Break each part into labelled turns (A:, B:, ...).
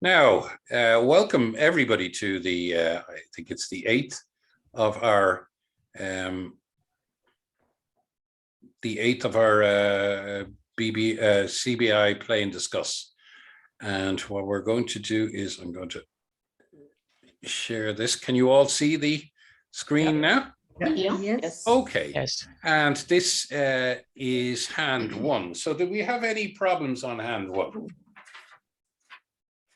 A: Now, welcome everybody to I think it's the eighth of our CBAI Play and Discuss. And what we're going to do is I'm going to share this. Can you all see the screen now?
B: Yeah.
C: Yes.
A: Okay.
B: Yes.
A: And this is hand one. So do we have any problems on hand one?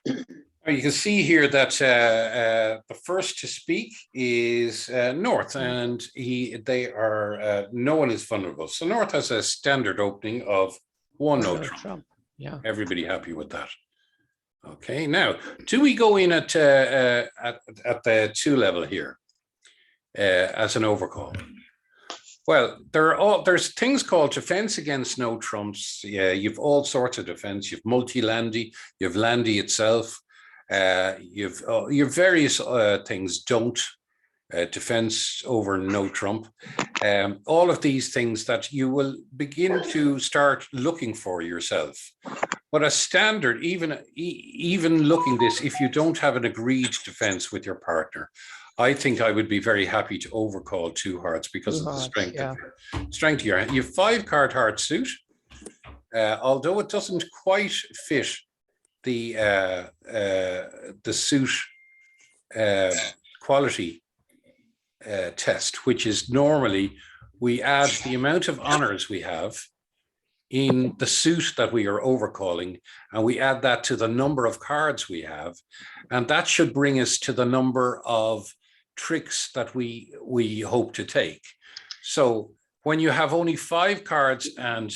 A: You can see here that the first to speak is North, and no one is vulnerable. So North has a standard opening of one no Trump.
B: Yeah.
A: Everybody happy with that? Okay. Now, do we go in at the 2 level here as an overcall? Well, there's things called defense against no trumps. Yeah, you've all sorts of defense. You've multi-landy, you've landy itself. You've various things, defense over no trump. All of these things that you will begin to start looking for yourself. But a standard, even looking this, if you don't have an agreed defense with your partner, I think I would be very happy to overcall 2 hearts because of the strength of your hand. You have 5-card heart suit, although it doesn't quite fit the suit quality test, which is normally we add the amount of honors we have in the suit that we are overcalling, and we add that to the number of cards we have, and that should bring us to the number of tricks that we hope to take. So when you have only 5 cards and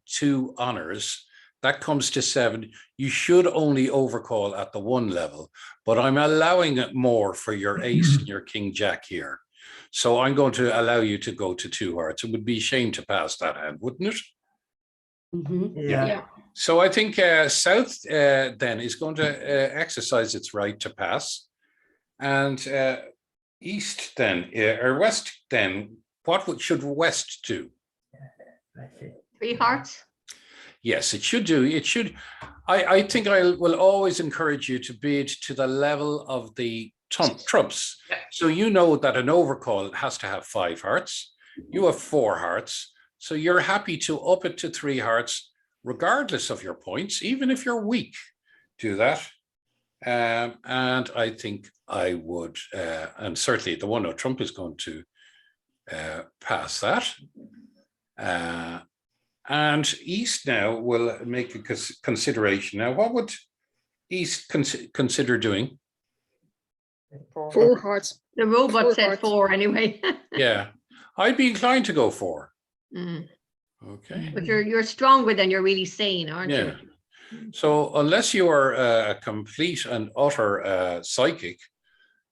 A: 2 honors, that comes to 7. You should only overcall at the 1 level, but I'm allowing it more for your ace and your king jack here. So I'm going to allow you to go to 2 hearts. It would be a shame to pass that hand, wouldn't it?
C: Mm-hmm.
B: Yeah.
A: So I think South then is going to exercise its right to pass, and East then, or West then, what should West do?
C: 3 hearts.
A: Yes, it should do. It should. I think I will always encourage you to bid to the level of the trumps. So you know that an overcall has to have 5 hearts. You have 4 hearts. So you're happy to up it to 3 hearts, regardless of your points, even if you're weak. Do that. And I think I would, and certainly the 1 no Trump is going to pass that. And East now will make a consideration. Now, what would East consider doing?
D: 4 hearts.
C: The robot said 4 anyway.
A: Yeah, I'd be inclined to go 4. Okay.
C: But you're stronger than you're really saying, aren't you?
A: So unless you are a complete and utter psychic,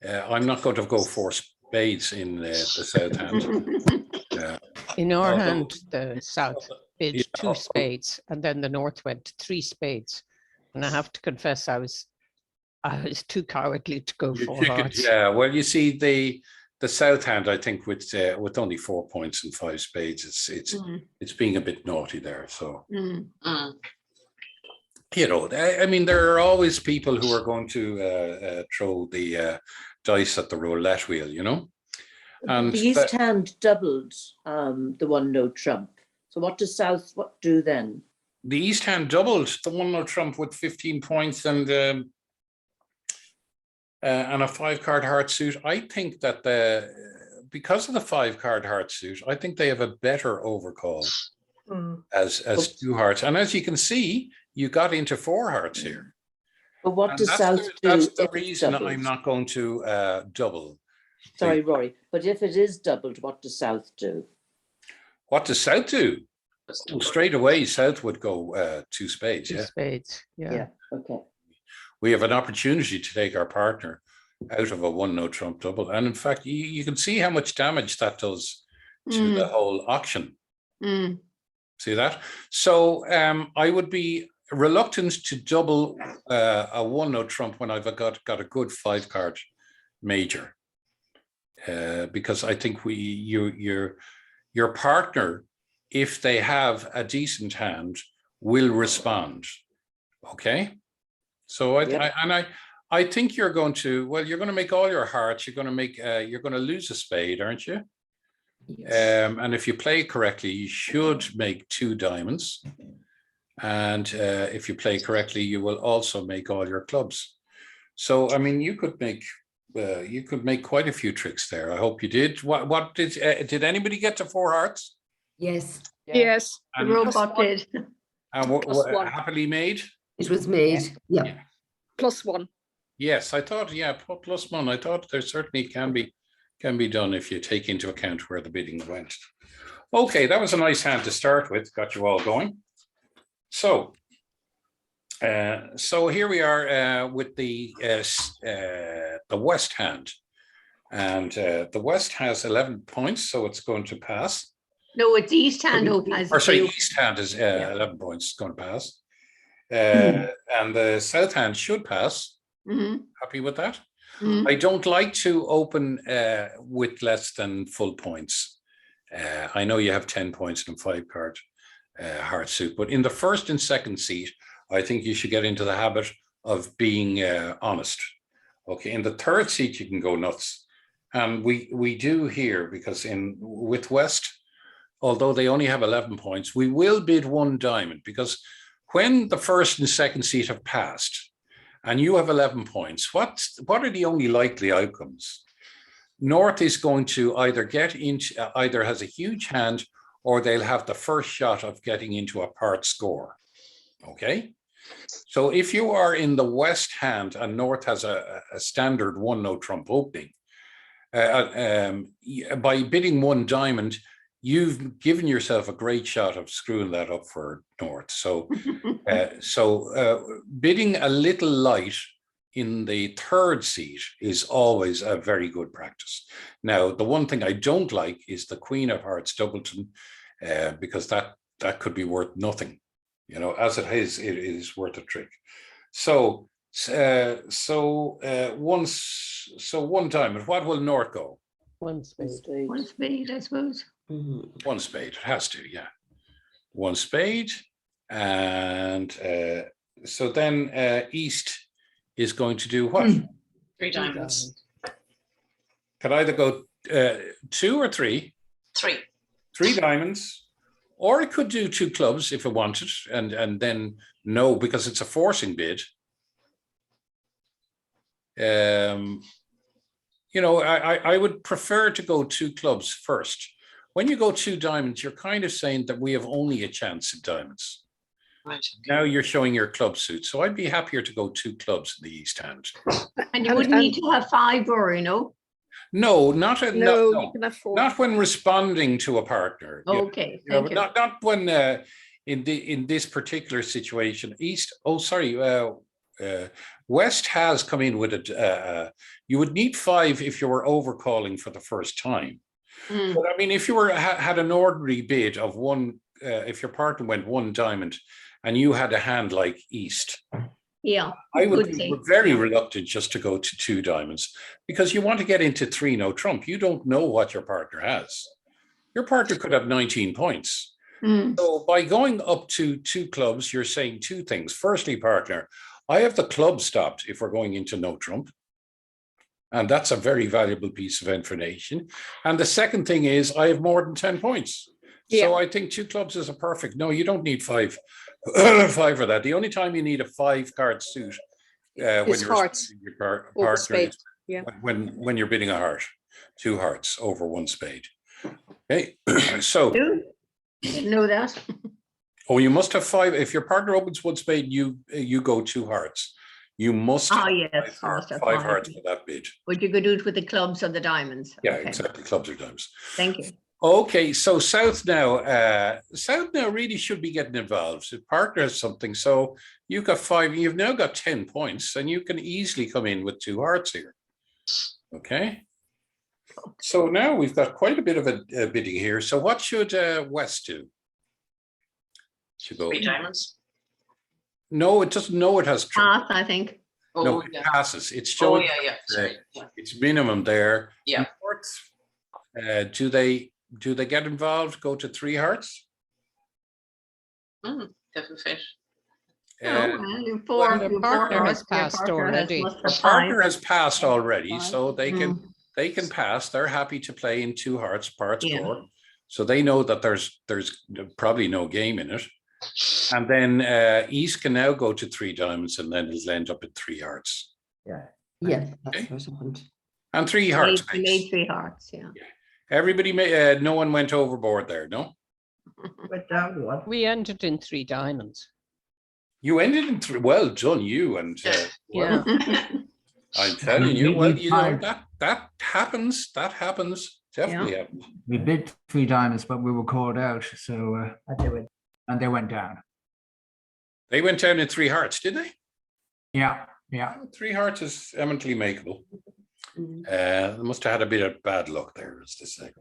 A: I'm not going to go 4 spades in the South hand.
B: In our hand, the South bid 2 spades, and then the North went 3 spades. And I have to confess, I was too cowardly to go 4 hearts.
A: Yeah, well, you see, the South hand, I think, with only 4 points and 5 spades, it's being a bit naughty there. So. You know, I mean, there are always people who are going to throw the dice at the roulette wheel, you know. And
D: the East hand doubled the 1 no Trump. So what does South do then?
A: The East hand doubled the 1 no Trump with 15 points and a 5-card heart suit. I think that because of the 5-card heart suit, I think they have a better overcall as 2 hearts. And as you can see, you got into 4 hearts here.
D: But what does South do?
A: That's the reason I'm not going to double.
D: Sorry, Rory, but if it is doubled, what does South do?
A: What does South do? Well, straight away, South would go 2 spades.
B: 2 spades, yeah.
D: Okay.
A: We have an opportunity to take our partner out of a 1 no Trump double. And in fact, you can see how much damage that does to the whole auction. See that? So I would be reluctant to double a 1 no Trump when I've got a good 5-card major, because I think your partner, if they have a decent hand, will respond. Okay, So
D: Yep.
A: I think you're going to, well, you're going to make all your hearts. You're going to make, you're going to lose a spade, aren't you? And if you play correctly, you should make 2 diamonds. And if you play correctly, you will also make all your clubs. So, I mean, you could make quite a few tricks there. I hope you did. What did anybody get to 4 hearts?
E: Yes,
F: Yes,
C: The
A: And,
C: robot did.
A: and
F: +1.
A: happily made?
E: it was made. Yeah.
F: +1.
A: Yes, I thought, yeah, +1. I thought there certainly can be done if you take into account where the bidding went. Okay, that was a nice hand to start with. Got you all going. So, so here we are with the West hand, and the West has 11 points, so it's going to pass.
C: No, it's East Hand Hope has.
A: Or sorry,
C: two.
A: East hand is 11 points, it's going to pass. And the South hand should pass.
C: Mhm,
A: Happy with that?
C: mhm.
A: I don't like to open with less than full points. I know you have 10 points and 5-card heart suit, but in the first and second seat, I think you should get into the habit of being honest. Okay, in the third seat, you can go nuts. And we do here, because with West, although they only have 11 points, we will bid 1 diamond, because when the first and second seat have passed and you have 11 points, what are the only likely outcomes? North is going to either either has a huge hand, or they'll have the first shot of getting into a part score. Okay, so if you are in the West hand and North has a standard 1 no trump opening, by bidding 1 diamond, you've given yourself a great shot of screwing that up for North. So, bidding a little light in the third seat is always a very good practice. Now, the one thing I don't like is the Queen of Hearts doubleton, because that could be worth nothing. You know, as it is worth a trick. So, 1 diamond. What will North go?
B: 1 spade.
C: One spade, I suppose.
A: 1 spade. It has to, yeah. 1 spade, and so then East is going to do what?
G: 3 diamonds.
A: Could either go 2 or 3.
G: 3.
A: 3 diamonds, or it could do 2 clubs if it wanted, and then no, because it's a forcing bid. You know, I would prefer to go 2 clubs first. When you go 2 diamonds, you're kind of saying that we have only a chance at diamonds.
G: Right.
A: Now you're showing your club suit. So I'd be happier to go 2 clubs in the East hand.
C: And you wouldn't need to have 5 or, you know?
A: No, not
F: You can have 4.
A: not when responding to a partner. Yeah.
C: Okay,
A: You know,
C: thank you.
A: not when in this particular situation. West has come in with it. You would need 5 if you were overcalling for the first time.
C: Mm.
A: But I mean, if you had an ordinary bid of 1, if your partner went 1 diamond and you had a hand like East,
C: Yeah.
A: I would
C: good
A: be
C: say.
A: very reluctant just to go to 2 diamonds, because you want to get into 3 no trump. You don't know what your partner has. Your partner could have 19 points.
C: Mm.
A: So by going up to 2 clubs, you're saying 2 things. Firstly, partner, I have the club stopped if we're going into no trump. And that's a very valuable piece of information. And the second thing is I have more than 10 points. So I think 2 clubs is a perfect. No, you don't need 5 for that. The only time you need a 5-card suit when you're
F: hearts
A: your
F: over
A: partner
F: spade.
A: is
F: Yeah.
A: when you're bidding a heart, 2 hearts over 1 spade. Okay, so
C: Didn't know that.
A: you must have 5. If your partner opens 1 spade, you go 2 hearts. You must have
C: Yes.
A: 5
C: you must have
A: 5 hearts for that bid.
C: But you could do it with the clubs or the diamonds.
A: Yeah,
C: Okay,
A: exactly. Clubs or diamonds.
C: thank you.
A: Okay, so South now really should be getting involved. If partner has something, so you've got 5, you've now got 10 points, and you can easily come in with 2 hearts here. Okay. So now we've got quite a bit of a bidding here. So what should West do? Should go.
G: 3 diamonds.
A: No, it doesn't know it has trump.
C: Pass, I think.
G: Oh,
A: No, it
G: yeah.
A: passes. It's
G: Oh,
A: showing
G: yeah, yeah. Sorry. Yeah.
A: it's minimum there.
G: Yeah.
A: North, do they get involved? Go to 3 hearts?
G: Definitely fit.
C: well, your
A: well,
B: your
C: your
B: partner has
C: your
B: passed
C: partner has-
B: already.
C: must
A: our
C: have
A: partner
C: five.
A: has passed already, so they
C: Mm.
A: can pass. They're happy to play in 2 hearts part
C: Yeah.
A: score. So they know that there's probably no game in it. And then East can now go to 3 diamonds, and then it'll end up at 3 hearts.
E: Yeah, that's
A: Okay.
E: what happened.
A: And 3 hearts.
C: He made 3 hearts, yeah.
A: Everybody no one went overboard there, no?
E: Went down one.
B: We ended in 3 diamonds.
A: You ended in 3. Well done, you. And well,
B: Yeah.
A: I'm telling you, well,
H: We
A: you know,
H: tried.
A: that happens. That happens. Definitely happens.
H: We bid 3 diamonds, but we were called out. So and they went down.
A: They went down in 3 hearts, did they?
H: Yeah.
A: 3 hearts is eminently makeable.
C: Mm.
A: They must have had a bit of bad luck there, as to say.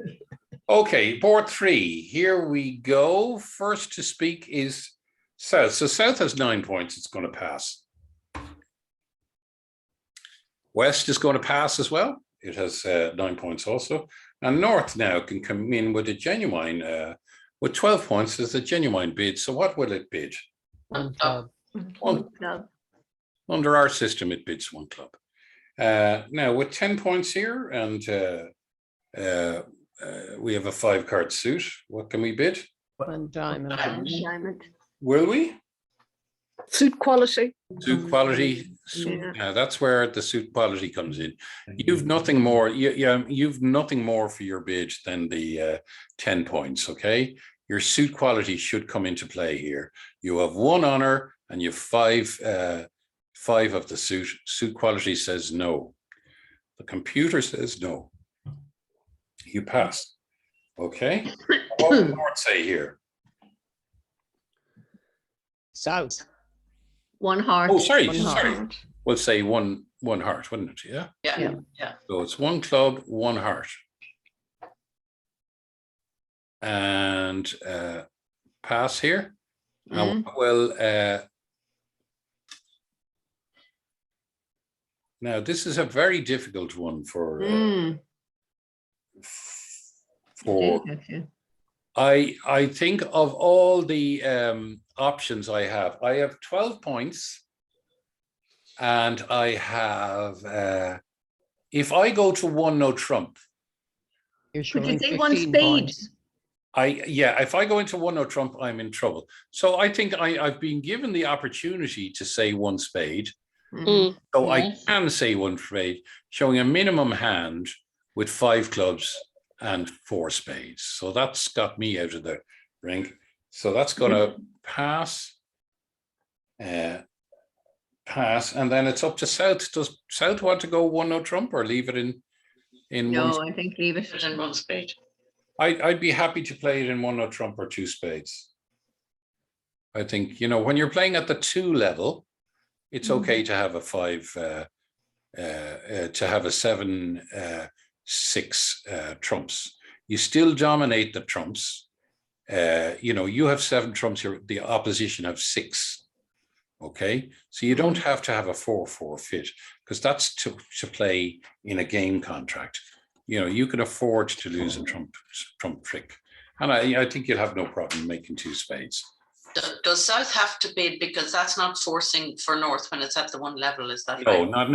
A: Okay, board 3. Here we go. First to speak is South. So South has 9 points. It's going to pass. West is going to pass as well. It has 9 points also. And North now can come in with a genuine, with 12 points as a genuine bid. So what will it bid?
B: 1 club.
C: One club.
A: Under our system, it bids 1 club. Now with 10 points here, and we have a 5-card suit. What can we bid?
B: 1 diamond.
C: Diamond.
A: Will we?
F: Suit quality.
A: Suit quality.
C: Yeah.
A: That's where the suit quality comes in. You've nothing more. You've nothing more for your bid than the 10 points. Okay, your suit quality should come into play here. You have 1 honor, and you have 5 of the suit. Suit quality says no. The computer says no. You pass. Okay. What would North say here?
B: South.
C: 1 heart.
A: Oh, sorry.
B: 1
A: Sorry.
C: heart.
A: We'll say one heart, wouldn't it? Yeah.
G: Yeah.
A: So it's 1 club, 1 heart. And pass here. Well, now this is a very difficult one for I think of all the options I have 12 points, and I have if I go to 1 no trump,
B: You're
C: Could you
B: showing
C: say 1
B: 15
C: spade?
B: points.
A: if I go into 1 no trump, I'm in trouble. So I think I've been given the opportunity to say 1 spade.
C: Mhm.
A: So I can say 1 spade, showing a minimum hand with 5 clubs and 4 spades. So that's got me out of the ring. So that's going to pass. Pass, and then it's up to South. Does South want to go 1 no trump or leave it in
C: No,
A: one?
C: I think leave it.
G: And 1 spade.
A: I'd be happy to play it in 1 no trump or 2 spades. I think, when you're playing at the 2 level, it's okay to have a 5, to have a 7, 6 trumps. You still dominate the trumps. You have 7 trumps, the opposition have 6. Okay, so you don't have to have a 4-4 fit, because that's to play in a game contract. You can afford to lose a trump trick, and I think you'll have no problem making 2 spades.
G: Does South have to bid, because that's not forcing for North when it's at the 1 level? Is that
A: No,
G: right?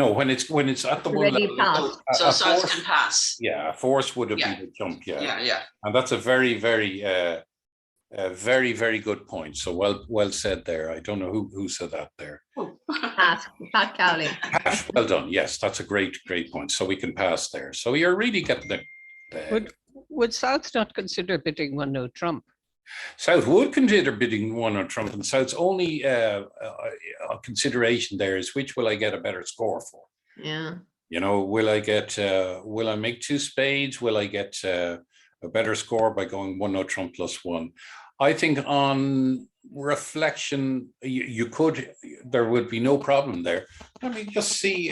A: when it's at the 1
C: Already
A: level.
C: passed.
G: So South can pass.
A: Yeah, a force would have
G: Yeah.
A: been a jump.
G: Yeah.
A: And that's a very, very, very, very good point. So well said there. I don't know who said that there.
C: Pass. Pat Cowley.
A: Ash, well done. Yes, that's a great point. So we can pass there. So you're really getting the
B: Would South not consider bidding 1 no trump?
A: South would consider bidding 1 on Trump, and South's only consideration there is which will I get a better score for?
C: Yeah.
A: Will I make 2 spades? Will I get a better score by going 1 no trump plus 1? I think on reflection, there would be no problem there. Let me just see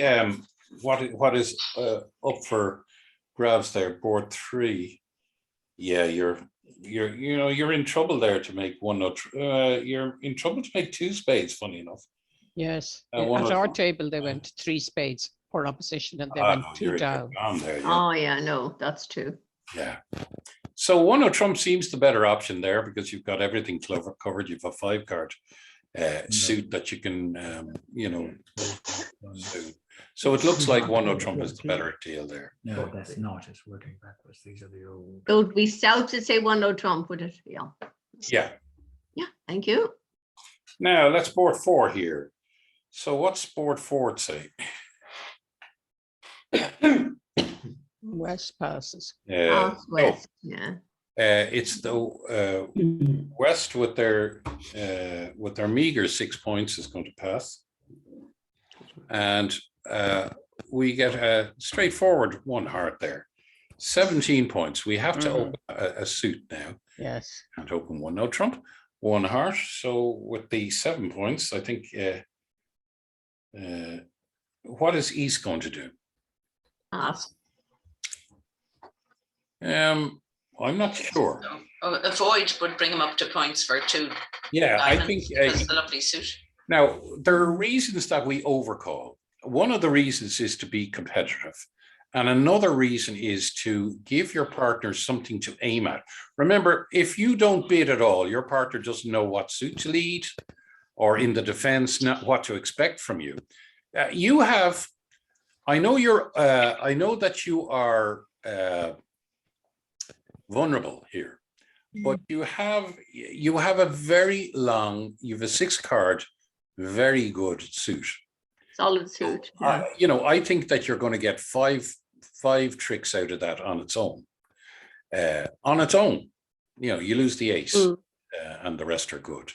A: what is up for grabs there. Board 3. Yeah, you're in trouble there to make 1 no. You're in trouble to make 2 spades. Funny enough.
B: Yes.
A: At
B: At our
A: trump.
B: table, they went 3 spades for opposition, and they
A: No,
B: went 2
A: you're
B: down.
A: down there.
C: Oh, yeah, no, that's 2.
A: Yeah. So 1 no trump seems the better option there, because you've got everything covered. You've a 5 card. suit that you can, you know. So it looks like one no trump is the better deal there.
H: No, that's not. It's working backwards. These are the old.
C: It would be south to say one no trump, would it? Yeah.
A: Yeah.
C: Yeah, thank you.
A: Now let's board 4 here. So what's board 4 say?
B: West passes.
C: Pass west, yeah.
A: It's the West with their meager 6 points is going to pass, and we get a straightforward 1 heart there. 17 points. We have to open a suit now.
B: Yes.
A: Can't open one no trump, 1 heart. So with the 7 points, I think what is East going to do?
C: Pass.
A: I'm not sure.
G: Avoid would bring him up to points for 2
A: Yeah, I
G: diamonds
A: think
G: because it's a lovely suit.
A: now there are reasons that we overcall. One of the reasons is to be competitive. And another reason is to give your partner something to aim at. Remember, if you don't bid at all, your partner doesn't know what suit to lead or in the defense, not what to expect from you. You have, I know that you are vulnerable here, but you have a very long, you have a 6 card, very good suit.
C: Solid suit. Yeah.
A: You know, I think that you're going to get five tricks out of that on its own. You know, you lose the ace, and the rest are good.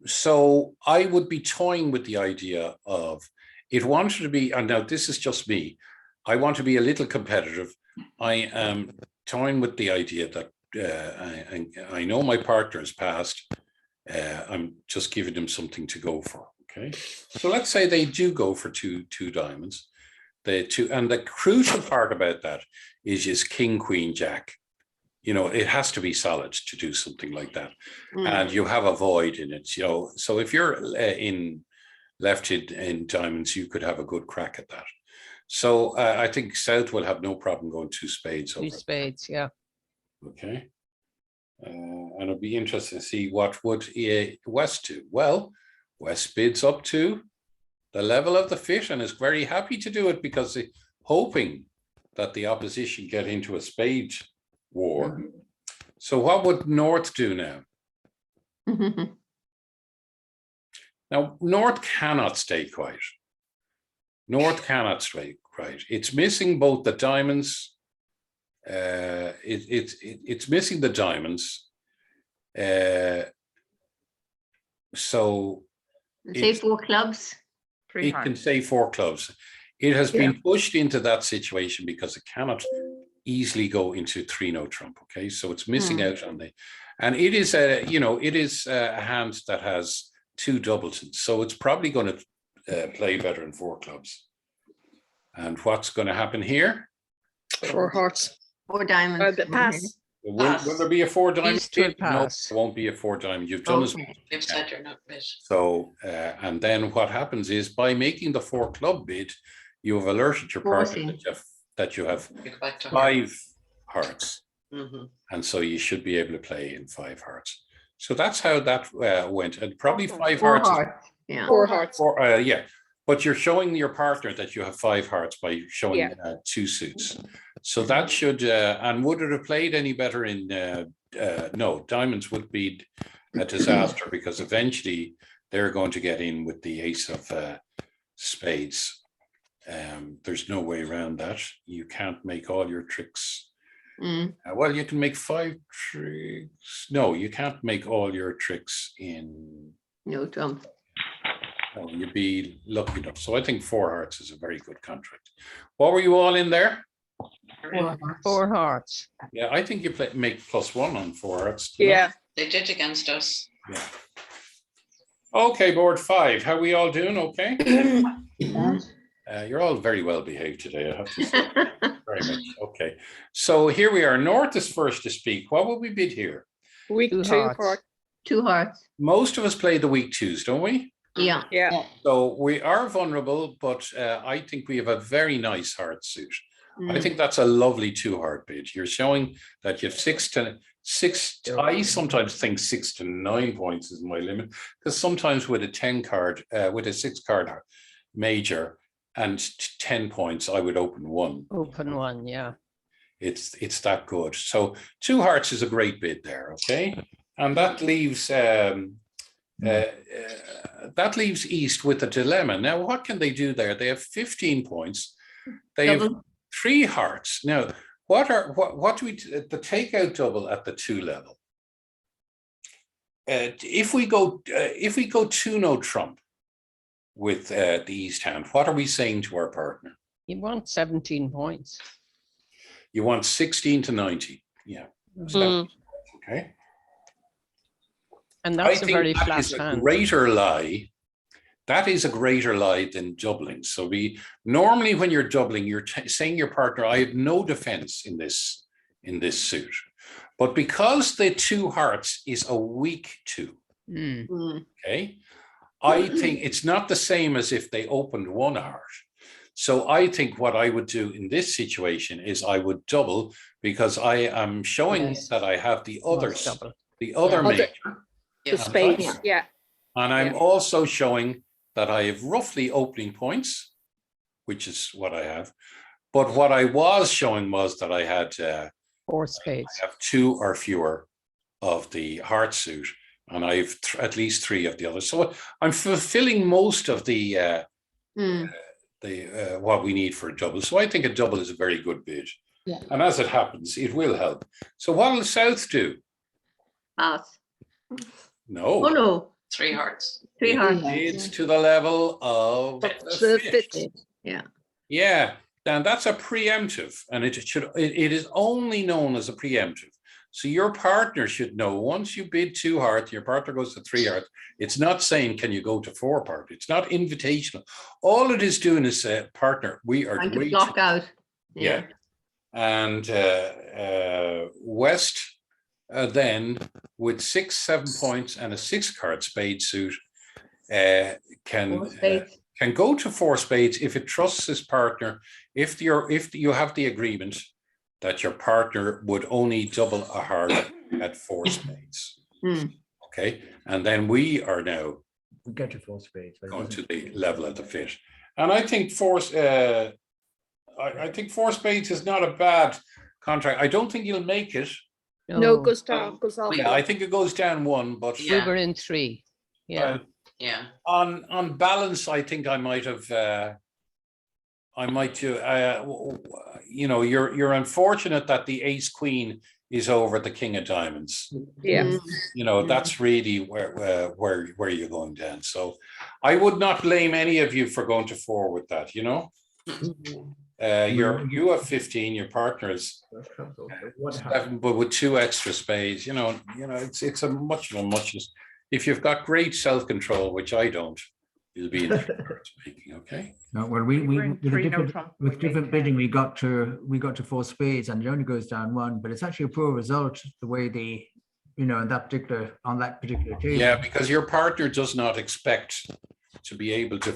A: So I would be toying with the idea of it wanted to be, and now this is just me, I want to be a little competitive. I am toying with the idea that I know my partner has passed. I'm just giving them something to go for. Okay, so let's say they do go for two diamonds. And the crucial part about that is king, queen, jack. You know, it has to be solid to do something like that, and you have a void in it. You know, so if you're left in diamonds, you could have a good crack at that. So I think South will have no problem going 2 spades over.
B: 2 spades, yeah.
A: Okay, and it'll be interesting to see what would West do. Well, West bids up to the level of the fit and is very happy to do it because hoping that the opposition get into a spade war. So what would North do now? Now, North cannot stay quiet. North cannot stay quiet. It's missing both the diamonds. It's missing the diamonds. So
C: Say 4 clubs.
A: it can say 4 clubs. It has been pushed into that situation because it cannot easily go into 3 no trump. Okay, so it's missing out on and it is a hand that has 2 doubletons, so it's probably going to play better in 4 clubs. And what's going to happen here?
F: 4 hearts.
C: 4 diamonds.
F: Pass.
A: Will there be a 4 diamond?
B: East will
A: No,
B: pass.
A: there won't be a 4 diamond. You've done
C: Okay.
G: You've said you're not bid.
A: so, and then what happens is by making the 4 club bid, you have alerted your partner that you have
G: You go back to
A: 5 hearts,
G: Mhm.
A: and so you should be able to play in 5 hearts. So that's how that went, and probably 5
C: 4
A: hearts.
C: hearts. Yeah.
F: 4 hearts.
A: Yeah, but you're showing your partner that you have 5 hearts by showing 2 suits. So that should, and would it have played any better in, no, diamonds would be a disaster because eventually they're going to get in with the ace of spades. There's no way around that. You can't make all your tricks. Well, you can make 5 tricks. No, you can't make all your tricks in
C: No trump.
A: Oh, you'd be lucky enough. So I think 4 hearts is a very good contract. What were you all in there?
B: 4 hearts.
A: Yeah, I think you make +1 on 4 hearts.
F: Yeah.
G: They did against us.
A: Yeah. Okay, board 5. How we all doing? Okay. You're all very well behaved today, I have to say. Very much. Okay. So here we are. North is first to speak. What will we bid here?
F: Week
B: 2
F: 2
B: hearts.
F: heart.
C: 2 hearts.
A: Most of us play the week 2s, don't we?
C: Yeah.
F: Yeah.
A: So we are vulnerable, but I think we have a very nice heart suit. I think that's a lovely 2 heart bid. You're showing that you have I sometimes think 6 to 9 points is my limit, because sometimes with a 10 card, with a 6 card major and 10 points, I would open one.
B: Open one, yeah.
A: It's that good. So 2 hearts is a great bid there, okay? And that leaves East with a dilemma. Now, what can they do there? They have 15 points. They have
C: Double.
A: 3 hearts. Now, what do we the takeout double at the 2 level? If we go 2 no trump with the East hand, what are we saying to our partner?
B: You want 17 points.
A: You want 16 to 90. Yeah. Okay.
B: And that's
A: I
B: a
A: think
B: very
A: that
B: flat
A: is a
B: hand.
A: greater lie. That is a greater lie than doubling. So normally when you're doubling, you're saying to your partner, I have no defense in this suit. But because the 2 hearts is a weak 2, okay, I think it's not the same as if they opened 1 heart. So I think what I would do in this situation is I would double, because I am showing that I have the others,
B: double.
A: the other
F: Yeah.
A: major.
F: The spades, yeah.
A: And I'm
F: Yeah.
A: also showing that I have roughly opening points, which is what I have. But what I was showing was that I had
B: 4 spades.
A: I have 2 or fewer of the heart suit, and I have at least 3 of the others. So I'm fulfilling most of the what we need for a double. So I think a double is a very good bid.
C: Yeah.
A: And as it happens, it will help. So what will South do?
C: Pass.
A: No.
C: Oh, no.
G: 3 hearts.
C: 3 hearts.
A: It's to the level of
F: The
A: the fifth.
F: fifth.
A: Yeah, and that's a preemptive, and it is only known as a preemptive. So your partner should know, once you bid 2 hearts, your partner goes to 3 hearts. It's not saying, can you go to 4 hearts? It's not invitational. All it is doing is say, partner, we are
C: Trying to
A: great.
C: block out.
A: Yeah. And West then with 6, 7 points and a 6 card spade suit can
C: 4 spades.
A: can go to 4 spades if it trusts his partner. If you have the agreement that your partner would only double a heart at 4 spades. Okay, and then we are now
H: We get to 4 spades. but it
A: going to
H: doesn't-
A: the level of the fit, and I think I think 4 spades is not a bad contract. I don't think you'll make it.
F: No, goes down, goes up.
A: Yeah, I think it goes down 1, but
B: We were in 3. Yeah.
G: Yeah.
A: on balance, I think I might have. I might do. You're unfortunate that the ace queen is over the king of diamonds.
F: Yeah.
A: That's really where you're going down. So I would not blame any of you for going to 4 with that. You have 15. Your partner is 7, but with 2 extra spades. It's a muchness. If you've got great self-control, which I don't, you'll be in the speaking. Okay.
H: No, well, with different bidding, we got to 4 spades, and it only goes down 1. But it's actually a poor result the way on that particular table.
A: Yeah, because your partner does not expect to be able to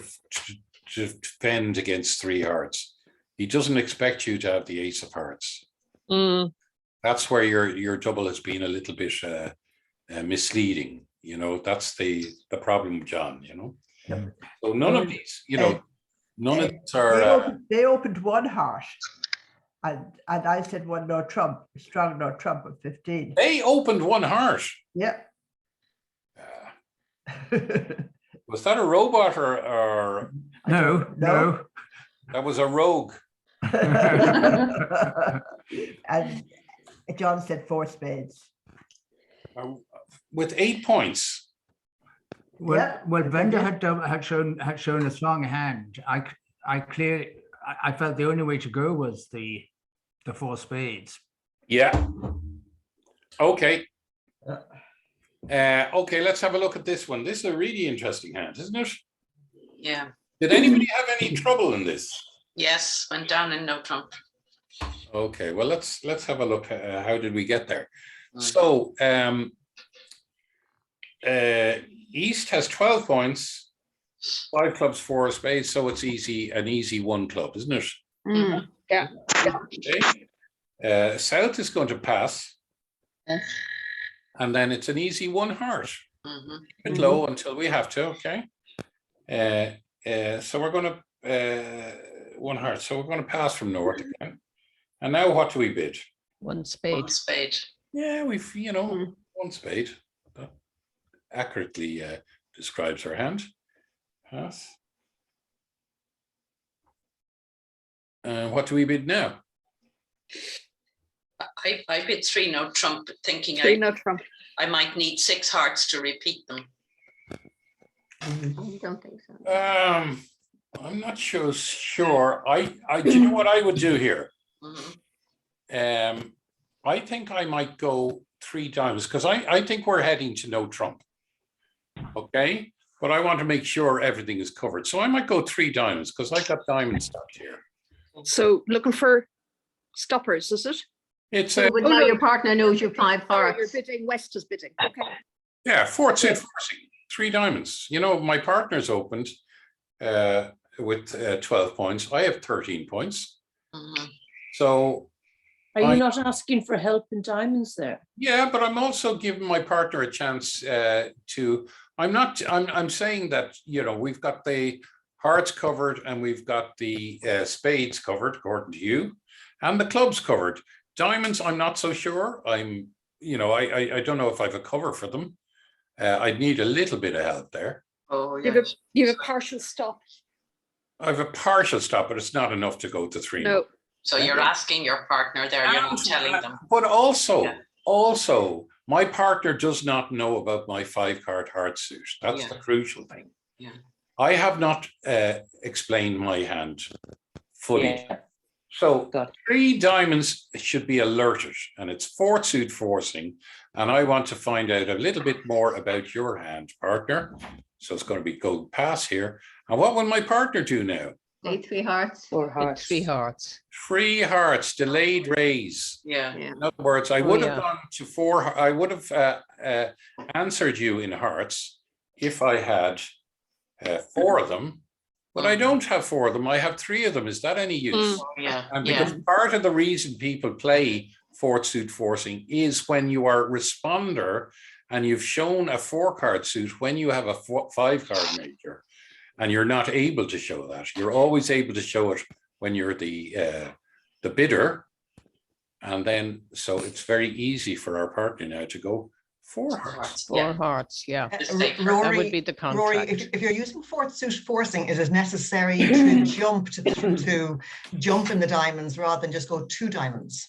A: defend against 3 hearts. He doesn't expect you to have the ace of hearts. That's where your double has been a little bit misleading. That's the problem, John. So none of these, none of these are.
E: They opened 1 heart, and I said 1 no trump, strong no trump with 15.
A: They opened 1 heart.
E: Yeah.
A: Was that a robot or
H: No.
A: that was a rogue?
E: And John said 4 spades.
A: With 8 points.
H: Well, Brenda had shown a strong hand. I felt the only way to go was the 4 spades.
A: Yeah. Okay. Okay, let's have a look at this one. This is a really interesting hand, isn't it?
G: Yeah.
A: Did anybody have any trouble in this?
G: Yes, went down in no trump.
A: Okay, well, let's have a look. How did we get there? So East has 12 points, 5 clubs, 4 spades, so it's an easy 1 club, isn't it?
F: Yeah.
A: Okay. South is going to pass.
C: Yes.
A: And then it's an easy one heart.
G: Mhm.
A: Bit low until we have to, okay? So we're going to one heart. So we're going to pass from north again. And now what do we bid?
B: One
G: One
B: spade.
G: spade.
A: Yeah, we've, one spade. That accurately describes our hand. Pass. What do we bid now?
G: I bid 3 no trump, thinking
F: 3 no trump.
G: I might need 6 hearts to repeat them.
C: I don't think so.
A: I'm not sure. Do you know what I would do here?
G: Mhm.
A: I think I might go 3 diamonds because I think we're heading to no trump. Okay, but I want to make sure everything is covered. So I might go 3 diamonds because I got diamond stopped here.
F: So looking for stoppers, is it?
A: It's
C: So, but
F: Oh,
C: now
F: no.
C: your partner knows your 5
F: Oh, you're
C: hearts.
F: bidding, West is bidding. Okay.
A: yeah, fourth suit forcing, 3 diamonds. You know, my partner's opened with 12 points. I have 13 points.
G: Mhm.
A: So
D: Are you not asking for help in diamonds there?
A: yeah, but I'm also giving my partner a chance to. I'm saying that we've got the hearts covered and we've got the spades covered according to you, and the clubs covered. Diamonds, I'm not so sure. I don't know if I have a cover for them. I'd need a little bit of help there.
G: Oh,
F: You
G: yeah.
F: have a partial stop.
A: I have a partial stop, but it's not enough to go to 3.
F: No.
G: So you're asking your partner there, you're not telling them.
A: But also, my partner does not know about my 5-card heart suit. That's the crucial thing.
G: Yeah.
A: I have not explained my hand fully.
D: Yeah.
A: So
D: Got it.
A: 3 diamonds should be alerted, and it's 4th suit forcing. And I want to find out a little bit more about your hand, partner. So it's going to be go pass here. And what will my partner do now?
C: Say 3 hearts.
D: 4
B: With
D: hearts.
B: 3 hearts.
A: 3 hearts, delayed raise.
G: Yeah.
C: Yeah.
A: In other words, I
B: Oh,
A: would have
B: yeah.
A: gone to 4. I would have answered you in hearts if I had 4 of them, but I don't have 4 of them. I have 3 of them. Is that any use?
G: Yeah.
A: And
G: Yeah.
A: because part of the reason people play 4th suit forcing is when you are responder and you've shown a 4-card suit when you have a 5-card major, and you're not able to show that. You're always able to show it when you're the bidder. And then, so it's very easy for our partner now to go 4 hearts.
B: 4 hearts, yeah. That
I: Rory,
B: would be the
I: Rory,
B: contract.
I: if you're using 4th suit forcing, is it necessary to jump in the diamonds rather than just go 2 diamonds?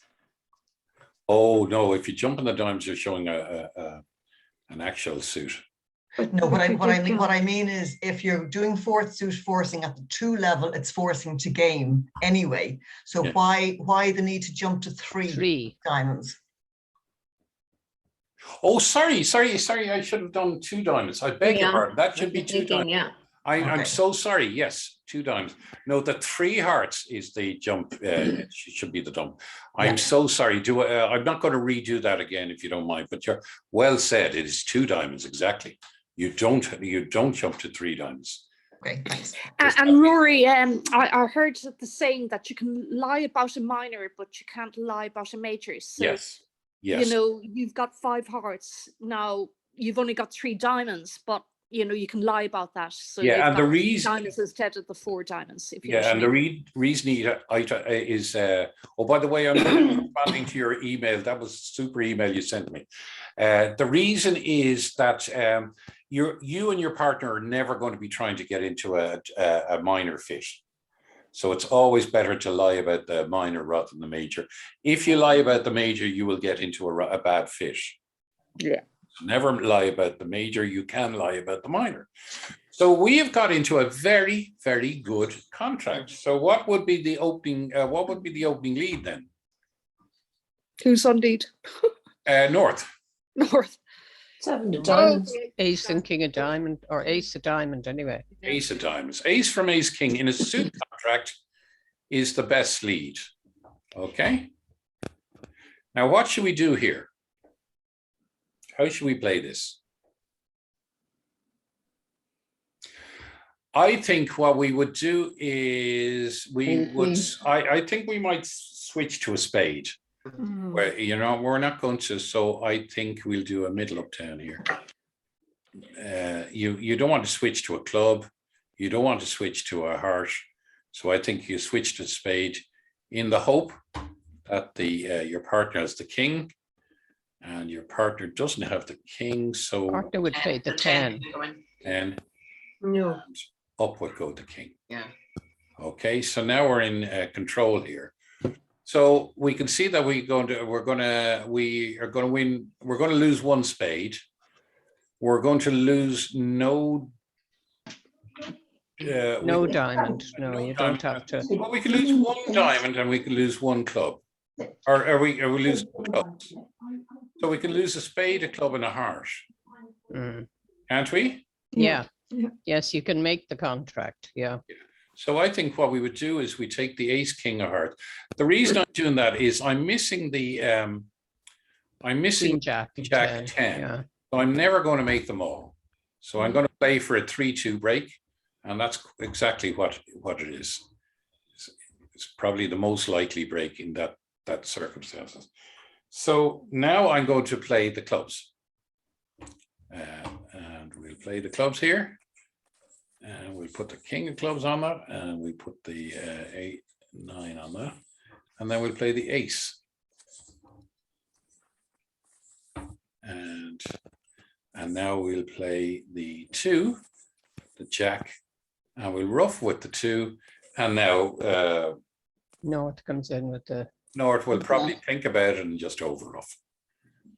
A: Oh no! If you jump in the diamonds, you're showing an actual suit.
I: No, what I mean is, if you're doing 4th suit forcing at the 2 level, it's forcing to game anyway. So why the need to jump to 3 diamonds?
A: Oh, sorry. I should have done 2 diamonds. I beg your pardon. That should be 2 diamonds.
C: Yeah.
A: I'm so sorry. Yes, 2 diamonds. No, the 3 hearts is the jump. Should be the dump. I'm so sorry. I'm not going to redo that again if you don't mind. But you're well said. It is 2 diamonds exactly. You don't jump to 3 diamonds.
I: Okay, thanks.
F: And Rory, I heard the saying that you can lie about a minor, but you can't lie about a major. So,
A: yes.
F: You've got 5 hearts. Now you've only got 3 diamonds, but you can lie about that. So
A: and the reason
F: diamonds instead of the 4 diamonds. If you
A: and the reason is oh, by the way, I'm responding to your email. That was a super email you sent me. The reason is that you and your partner are never going to be trying to get into a minor fish. So it's always better to lie about the minor rather than the major. If you lie about the major, you will get into a bad fish.
F: Yeah.
A: So never lie about the major. You can lie about the minor. So we have got into a very, very good contract. So what would be the opening? What would be the opening lead then?
F: Who's on lead?
A: North.
F: North.
D: 7 of diamonds.
B: Ace and king of diamond, or ace of diamond anyway.
A: Ace of diamonds. Ace from ace king in a suit contract is the best lead. Okay. Now what should we do here? How should we play this? I think what we would do is I think we might switch to a spade. Well, you know, we're not going to, so I think we'll do a middle up down here. You don't want to switch to a club. You don't want to switch to a heart. So I think you switch to spade in the hope that your partner has the king and your partner doesn't have the king. So
B: Partner would play the 10.
A: and
C: No.
A: up would go the king.
G: Yeah.
A: Okay, so now we're in control here. So we can see that we are going to win. We're going to lose one spade. We're going to lose no.
B: No diamond. No, you don't have to.
A: Well, we can lose one diamond and we can lose one club, or we lose clubs. So we can lose a spade, a club, and a heart, can't we?
B: Yeah. Yes, you can make the contract. Yeah.
A: So I think what we would do is we take the ace, king of hearts. The reason I'm doing that is I'm missing
B: Queen, Jack, and
A: Jack 10.
B: Yeah.
A: So I'm never going to make them all. So I'm going to play for a 3-2 break, and that's exactly what it is. It's probably the most likely break in that circumstances. So now I'm going to play the clubs, and we'll play the clubs here. And we'll put the king of clubs on that, and we put the 8-9 on that, and then we'll play the ace. And now we'll play the 2, the jack, and we'll ruff with the 2. And now
B: North comes in with the.
A: North will probably think about it and just over ruff.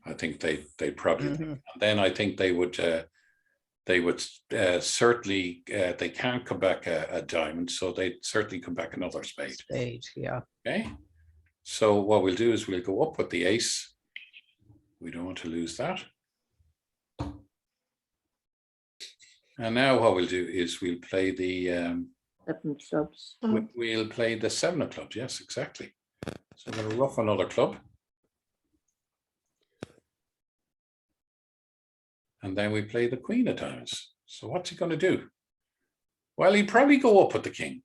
A: I think they probably. And then I think they would certainly, they can't come back a diamond, so they'd certainly come back another spade.
B: Spade, yeah.
A: Okay, so what we'll do is we'll go up with the ace. We don't want to lose that. And now what we'll do is we'll play the
D: 7 clubs.
A: we'll play the 7 of clubs. Yes, exactly. So I'm going to ruff another club. And then we play the queen of diamonds. So what's he going to do? Well, he'd probably go up with the king.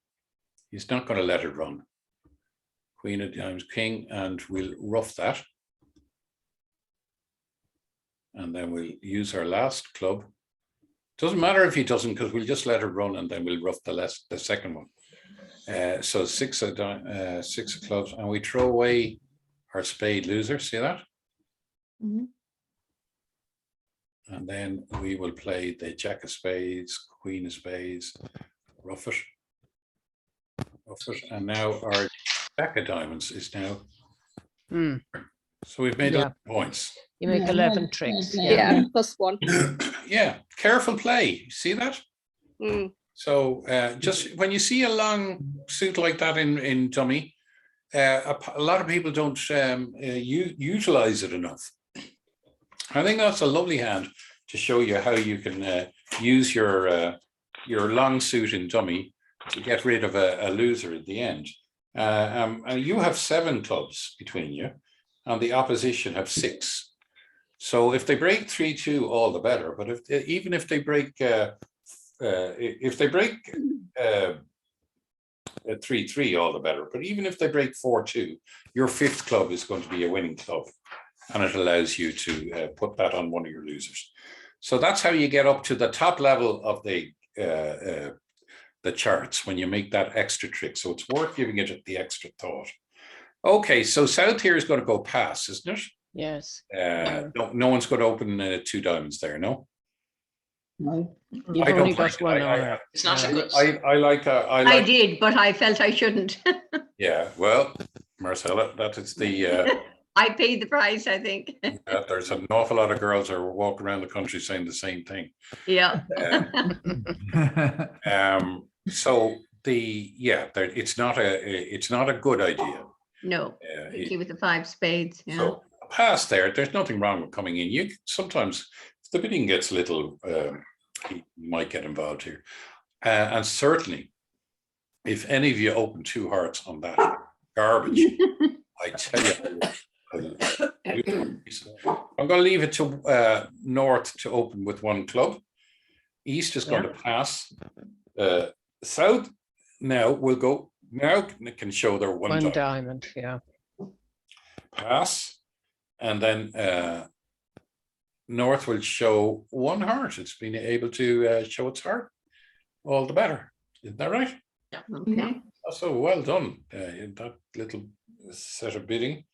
A: He's not going to let it run. Queen of diamonds, king, and we'll ruff that. And then we'll use our last club. Doesn't matter if he doesn't, because we'll just let it run and then we'll ruff the second one. So 6 of clubs, and we throw away our spade loser. See that? And then we will play the jack of spades, queen of spades, ruff it. And now our jack of diamonds is now. So we've made 11 points.
B: You make 11 tricks.
F: Yeah, +1.
A: Yeah, careful play. See that? So just when you see a long suit like that in dummy, a lot of people don't utilize it enough. I think that's a lovely hand to show you how you can use your long suit in dummy to get rid of a loser at the end. And you have 7 clubs between you, and the opposition have 6. So if they break 3-2, all the better. But even if they break 3-3, all the better. But even if they break 4-2, your 5th club is going to be a winning club, and it allows you to put that on one of your losers. So that's how you get up to the top level of the charts when you make that extra trick. So it's worth giving it the extra thought. Okay, so South here is going to go pass, isn't it?
B: Yes.
A: No one's going to open 2 diamonds there, no?
E: No.
B: You've only got one on.
G: It's not a good.
C: I did, but I felt I shouldn't.
A: Yeah, well, Marcella, that is the.
C: I paid the price, I think.
A: There's an awful lot of girls who are walking around the country saying the same thing.
C: Yeah.
A: So it's not a good idea.
C: No, particularly with the 5 spades. Yeah.
A: So pass there. There's nothing wrong with coming in. You sometimes, if the bidding gets little, you might get involved here. And certainly, if any of you open 2 hearts on that garbage, I tell you, I'm going to leave it to North to open with 1 club. East is going to pass. South now will go. Now can show their one
B: One diamond, yeah.
A: pass, and then North will show one heart. It's been able to show its heart. All the better. Isn't that right?
C: Okay.
A: So well done in that little set of bidding.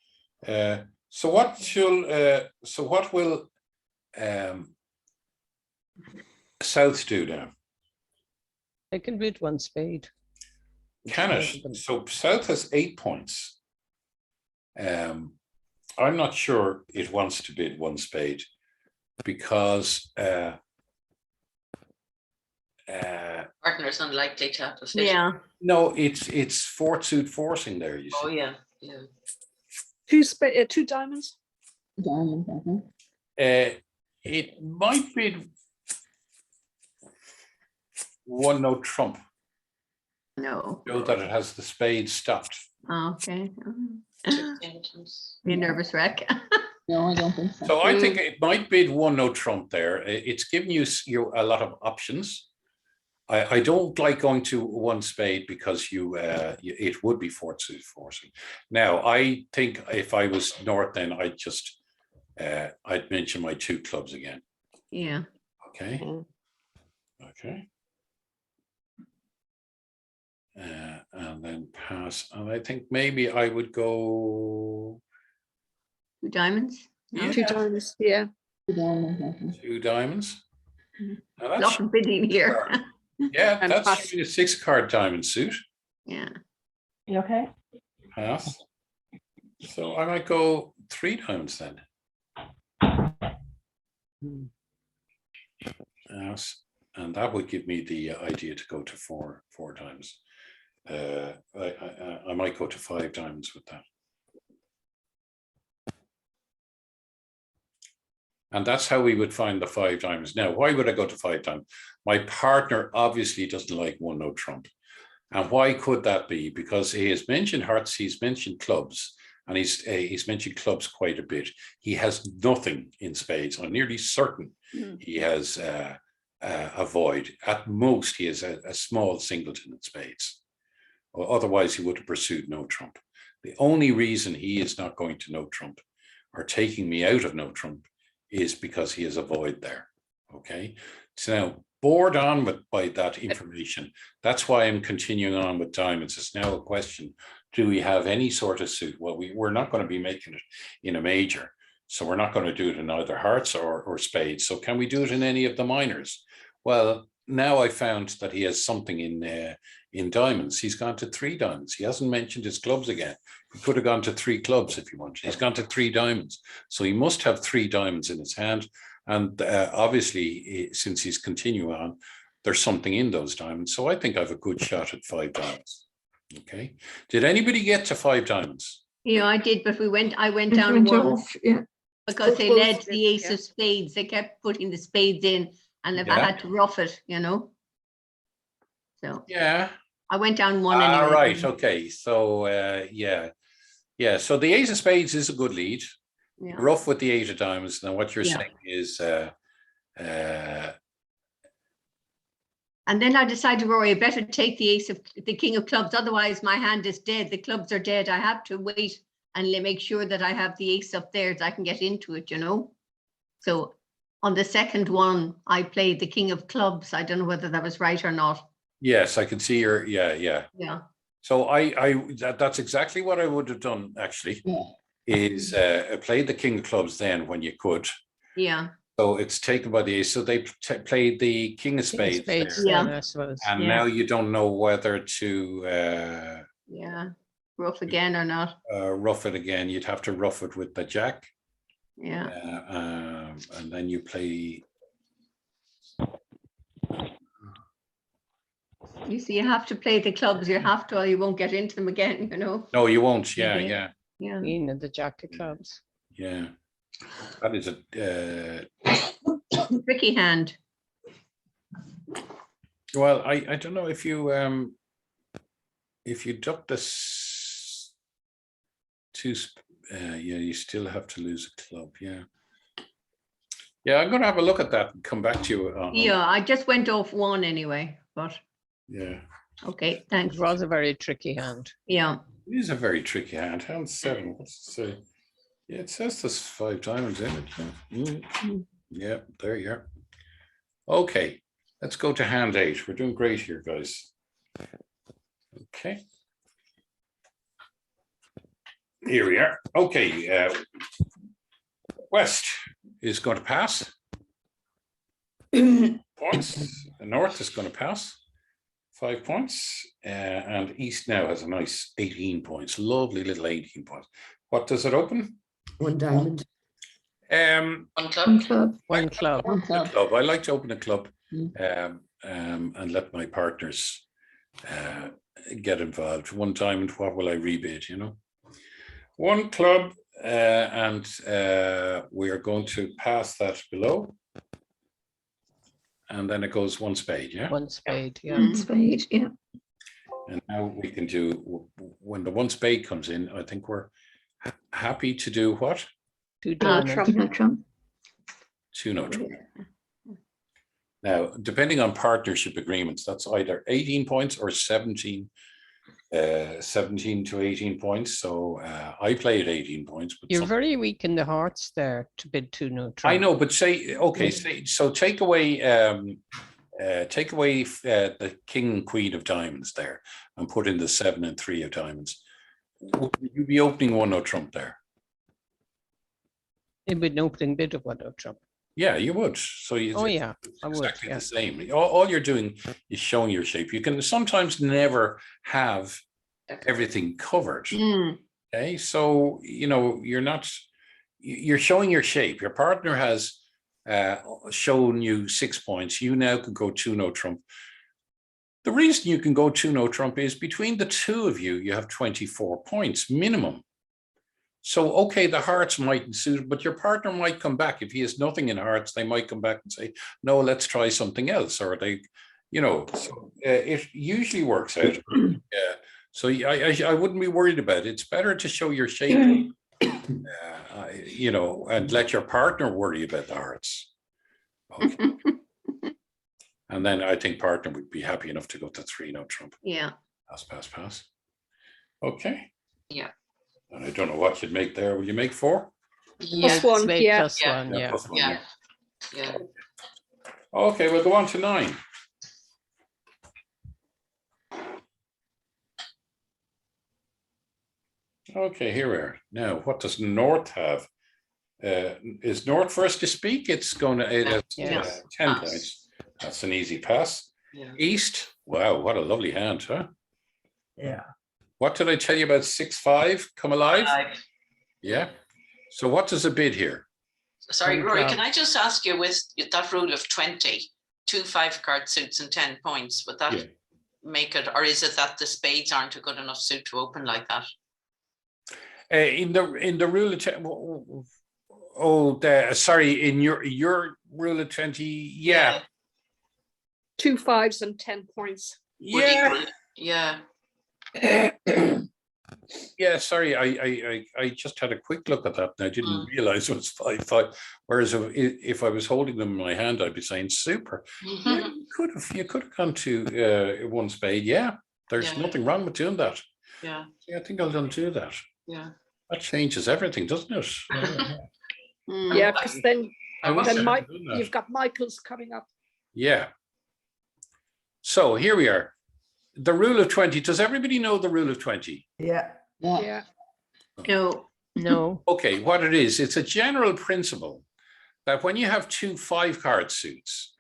A: So what will South do now?
B: I can bid one spade.
A: Can it? So South has 8 points. I'm not sure it wants to bid one spade because
G: Partner's unlikely to have a fit.
C: Yeah.
A: no, it's fourth suit forcing there. You see.
G: Oh, yeah, yeah.
F: Two diamonds.
A: It might bid one no trump.
C: No.
A: Show that it has the spade stopped.
C: Okay.
G: Singletons.
C: Be a nervous wreck.
J: No, I don't think so.
A: So I think it might bid one no trump there. It's giving you a lot of options. I don't like going to one spade because it would be fourth suit forcing. Now I think if I was North, then I'd just I'd mention my 2 clubs again.
C: Yeah.
A: Okay.
B: Mm.
A: Okay. And then pass. And I think maybe I would go
C: 2 diamonds.
A: Yeah.
F: 2 diamonds. Yeah.
A: 2 diamonds.
C: Mhm.
A: Now that's,
C: Lot of bidding here.
A: yeah,
F: And
A: that's
F: pass.
A: a 6-card diamond suit.
C: Yeah.
J: You okay?
A: Pass. So I might go 3 diamonds then. Pass. And that would give me the idea to go to four diamonds. I might go to 5 diamonds with that. And that's how we would find the 5 diamonds. Now, why would I go to 5 diamonds? My partner obviously doesn't like one no trump. And why could that be? Because he has mentioned hearts, he's mentioned clubs, and he's mentioned clubs quite a bit. He has nothing in spades. I'm nearly certain he has a void. At most, he has a small singleton in spades. Or otherwise, he would have pursued no trump. The only reason he is not going to no trump or taking me out of no trump is because he has a void there. Okay, so now bored on by that information. That's why I'm continuing on with diamonds. It's now a question: do we have any sort of suit? Well, we're not going to be making it in a major, so we're not going to do it in either hearts or spades. So can we do it in any of the minors? Well, now I found that he has something in diamonds. He's gone to 3 diamonds. He hasn't mentioned his clubs again. He could have gone to 3 clubs if he wanted. He's gone to 3 diamonds. So he must have 3 diamonds in his hand. And obviously, since he's continuing on, there's something in those diamonds. So I think I have a good shot at 5 diamonds. Okay. Did anybody get to 5 diamonds?
C: Yeah, I did, but I went down once.
F: Yeah.
C: Because they
F: Both
C: led
F: did,
C: the ace
F: yeah.
C: of spades. They kept putting the spades in, and if I
A: Yeah.
C: had to rough it, So
A: Yeah.
C: I went down one
A: All
C: anyway.
A: right. Okay. So yeah. So the ace of spades is a good lead.
C: Yeah.
A: Rough with the 8 of diamonds. Now what you're
C: Yeah.
A: saying is
C: And then I decided, Rory, I better take the king of clubs. Otherwise, my hand is dead. The clubs are dead. I have to wait and make sure that I have the ace up there so I can get into it, So on the second one, I played the king of clubs. I don't know whether that was right or not.
A: yes, I can see your yeah.
C: Yeah.
A: So that's exactly what I would have done actually.
J: Yeah.
A: Is played the king of clubs then when you could.
C: Yeah.
A: So it's taken by the ace. So they played the king of spades,
B: Spades,
A: there.
C: Yeah.
B: then, I suppose.
A: And
C: Yeah.
A: now you don't know whether to
C: Yeah. Rough again or not.
A: rough it again. You'd have to rough it with the jack.
C: Yeah.
A: And then you play.
C: You see, you have to play the clubs. You have to, or you won't get into them again,
A: No, you won't. Yeah,
C: Mhm.
A: yeah,
C: Yeah.
B: Queen and the jack of clubs.
A: yeah. That is a.
C: Tricky hand.
A: Well, I don't know if you duck this yeah, you still have to lose a club. Yeah. Yeah, I'm going to have a look at that and come back to you.
C: Yeah, I just went off one anyway, but
A: Yeah.
C: okay, thanks.
B: It was a very tricky hand.
C: Yeah.
A: It is a very tricky hand. Hand 7. What's it say? Yeah, it says there's 5 diamonds in it. Yeah, there you are. Okay, let's go to hand 8. We're doing great here, guys. Okay. Here we are. Okay, West is going to pass. Points. The North is going to pass. 5 points. And East now has a nice 18 points. Lovely little 18 points. What does it open?
K: 1 diamond.
G: One club.
J: One club.
B: One club.
J: One
A: A
J: club.
A: club. I like to open a club
J: Mm.
A: and let my partners get involved. 1 diamond, what will I rebid, you know? 1 club, and we are going to pass that below. And then it goes 1 spade, yeah?
B: 1 spade, yeah.
J: One spade, yeah.
A: And now we can do, when the 1 spade comes in, I think we're happy to do what?
B: 2
F: No
B: diamonds.
F: trump.
J: No trump.
A: 2 no trump. Now, depending on partnership agreements, that's either 18 points or 17 to 18 points. So I played 18 points. But
B: You're very weak in the hearts there to bid 2 no trump.
A: I know, but say, okay, so take away the king and queen of diamonds there and put in the 7 and 3 of diamonds. Would you be opening 1 no trump there?
B: It would an opening bid of 1 no trump.
A: Yeah, you would. So you,
B: Oh, yeah, I would.
A: exactly
B: Yeah.
A: the same. All you're doing is showing your shape. You can sometimes never have everything covered. Okay, so you know you're showing your shape. Your partner has shown you 6 points. You now can go 2 no trump. The reason you can go 2 no trump is between the 2 of you, you have 24 points minimum. So, okay, the hearts mightn't suit, but your partner might come back. If he has nothing in hearts, they might come back and say, no, let's try something else. Or they, you know, so it usually works out. So I wouldn't be worried about it. It's better to show your shape, you know, and let your partner worry about the hearts. Okay. And then I think partner would be happy enough to go to 3 no trump.
C: Yeah.
A: Pass. Okay.
G: Yeah.
A: And I don't know what you'd make there. Will you make 4?
F: Plus 1,
B: Spade
F: yeah.
B: plus
G: Yeah.
B: 1, yeah.
A: Plus 1,
G: Yeah. Yeah.
A: Okay, we'll go on to 9. Okay, here we are. Now, what does North have? Is North first to speak? It's going to it has,
B: Yes.
A: 10
G: Pass.
A: points. That's an easy pass.
G: Yeah.
A: East, wow, what a lovely hand, huh?
E: Yeah.
A: What did I tell you about 6-5? Come alive? Yeah. So what does a bid here?
G: Sorry,
B: One
G: Rory,
B: club.
G: can I just ask you with that rule of 20, 2 5-card suits and 10 points, would that
A: Yeah.
G: make it, or is it that the spades aren't a good enough suit to open like that?
A: In the rule of 10, sorry, in your rule of 20, yeah.
F: 2 5s and 10 points.
G: Would
A: Yeah.
G: equal- Yeah.
A: Yeah, sorry, I just had a quick look at that and I didn't realize it was 5-5. Whereas if I was holding them in my hand, I'd be saying super. Yeah, you could have gone to 1 spade. Yeah, there's
G: Yeah.
A: nothing wrong with doing that.
G: Yeah.
A: Yeah, I think I'll undo that.
G: Yeah.
A: That changes everything, doesn't it?
F: Yeah, because then
A: I wish I
F: then
A: had
F: Mike,
A: done that.
F: you've got Michael's coming up.
A: Yeah. So here we are. The rule of 20. Does everybody know the rule of 20?
E: Yeah.
J: Yeah.
F: Yeah.
C: No.
B: No.
A: Okay, what it is, it's a general principle that when you have 2 5-card suits,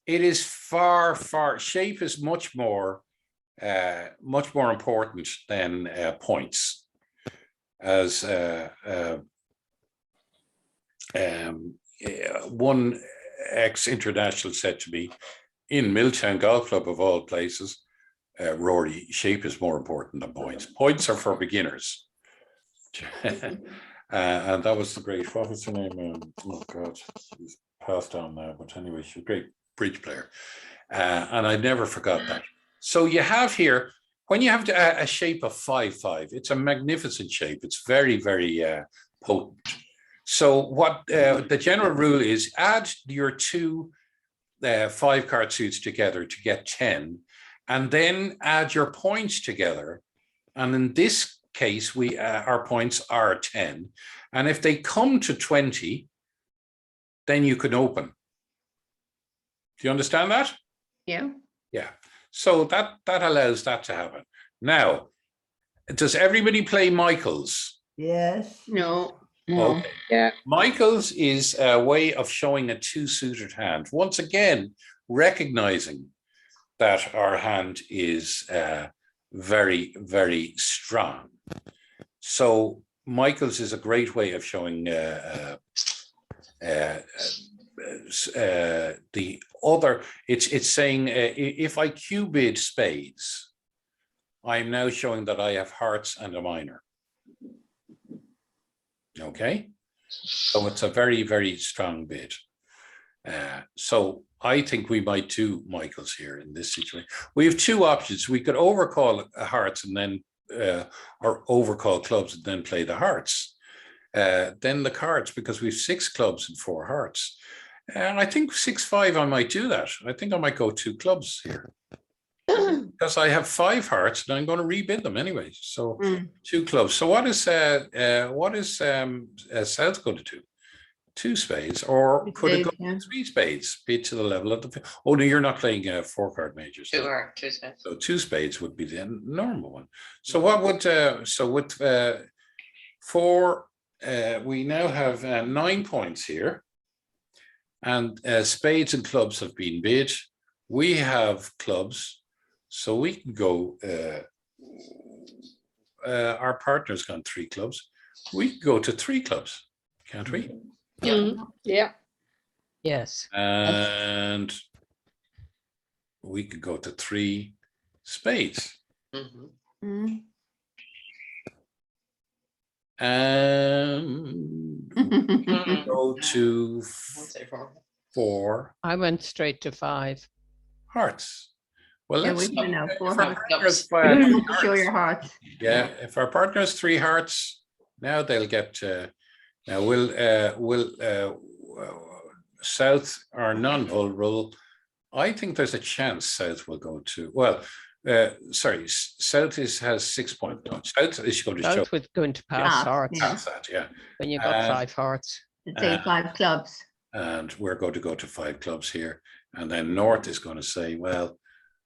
A: it is shape is much more important than points. As one ex-international said to me, in Milltown Golf Club of all places, Rory, shape is more important than points. Points are for beginners. And that was the great, what was her name? Oh God, she's passed on now, but anyway, she's a great bridge player. And I never forgot that. So you have here, when you have a shape of 5-5, it's a magnificent shape. It's very, very potent. So what the general rule is, add your 2 5-card suits together to get 10, and then add your points together. And in this case, our points are 10. And if they come to 20, then you can open. Do you understand that?
C: Yeah.
A: Yeah. So that allows that to happen. Now, does everybody play Michaels?
E: Yes.
C: No.
J: No.
A: Okay.
J: Yeah.
A: Michaels is a way of showing a two-suited hand. Once again, recognizing that our hand is very, very strong. So Michaels is a great way of showing the other. It's saying if I Q-bid spades, I'm now showing that I have hearts and a minor. Okay, so it's a very, very strong bid. So I think we might do Michaels here in this situation. We have two options. We could overcall hearts and then, or overcall clubs and then play the hearts. Then the cards, because we have 6 clubs and 4 hearts. And I think 6-5, I might do that. I think I might go 2 clubs here. Because I have 5 hearts and I'm going to rebid them anyway. So 2 clubs. So what is South going to do? 2 spades, or could it go 3 spades? Bid to the level of the. Oh no, you're not playing 4-card majors.
G: 2 spades.
A: So 2 spades would be the normal one. So what would so with 4? We now have 9 points here, and spades and clubs have been bid. We have clubs. So we can go, our partner's gone 3 clubs. We can go to 3 clubs, can't we?
F: Yeah. Yeah.
B: Yes.
A: And we could go to 3 spades. And go to 4.
B: I went straight to 5.
A: Hearts. Well,
C: Yeah,
A: let's
C: we can now, 4
A: if our
C: hearts.
A: partner's
C: Show your hearts.
A: Yeah, if our partner has 3 hearts, now they'll get. Now will South are non-vulnerable. I think there's a chance South will go to. Well, sorry, South has 6 points. No, South is going to show.
B: South was going to pass hearts.
A: Pass that, yeah.
B: When you got 5 hearts.
C: Say 5 clubs.
A: And we're going to go to 5 clubs here, and then North is going to say, well,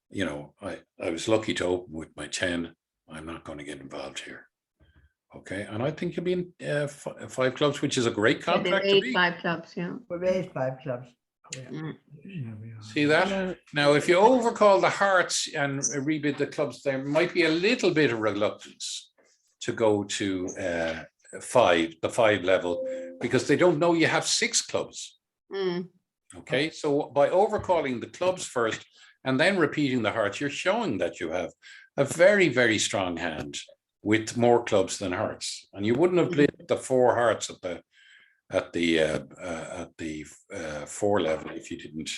A: you know, I was lucky to open with my 10. I'm not going to get involved here. Okay, and I think you'll be in 5 clubs, which is a great contract to be.
C: 5 clubs, yeah.
E: We raised 5 clubs.
A: See that? Now, if you overcall the hearts and rebid the clubs, there might be a little bit of reluctance to go to 5, the 5 level, because they don't know you have 6 clubs. Okay, so by overcalling the clubs first and then repeating the hearts, you're showing that you have a very, very strong hand with more clubs than hearts, and you wouldn't have played the 4 hearts at the 4 level if you didn't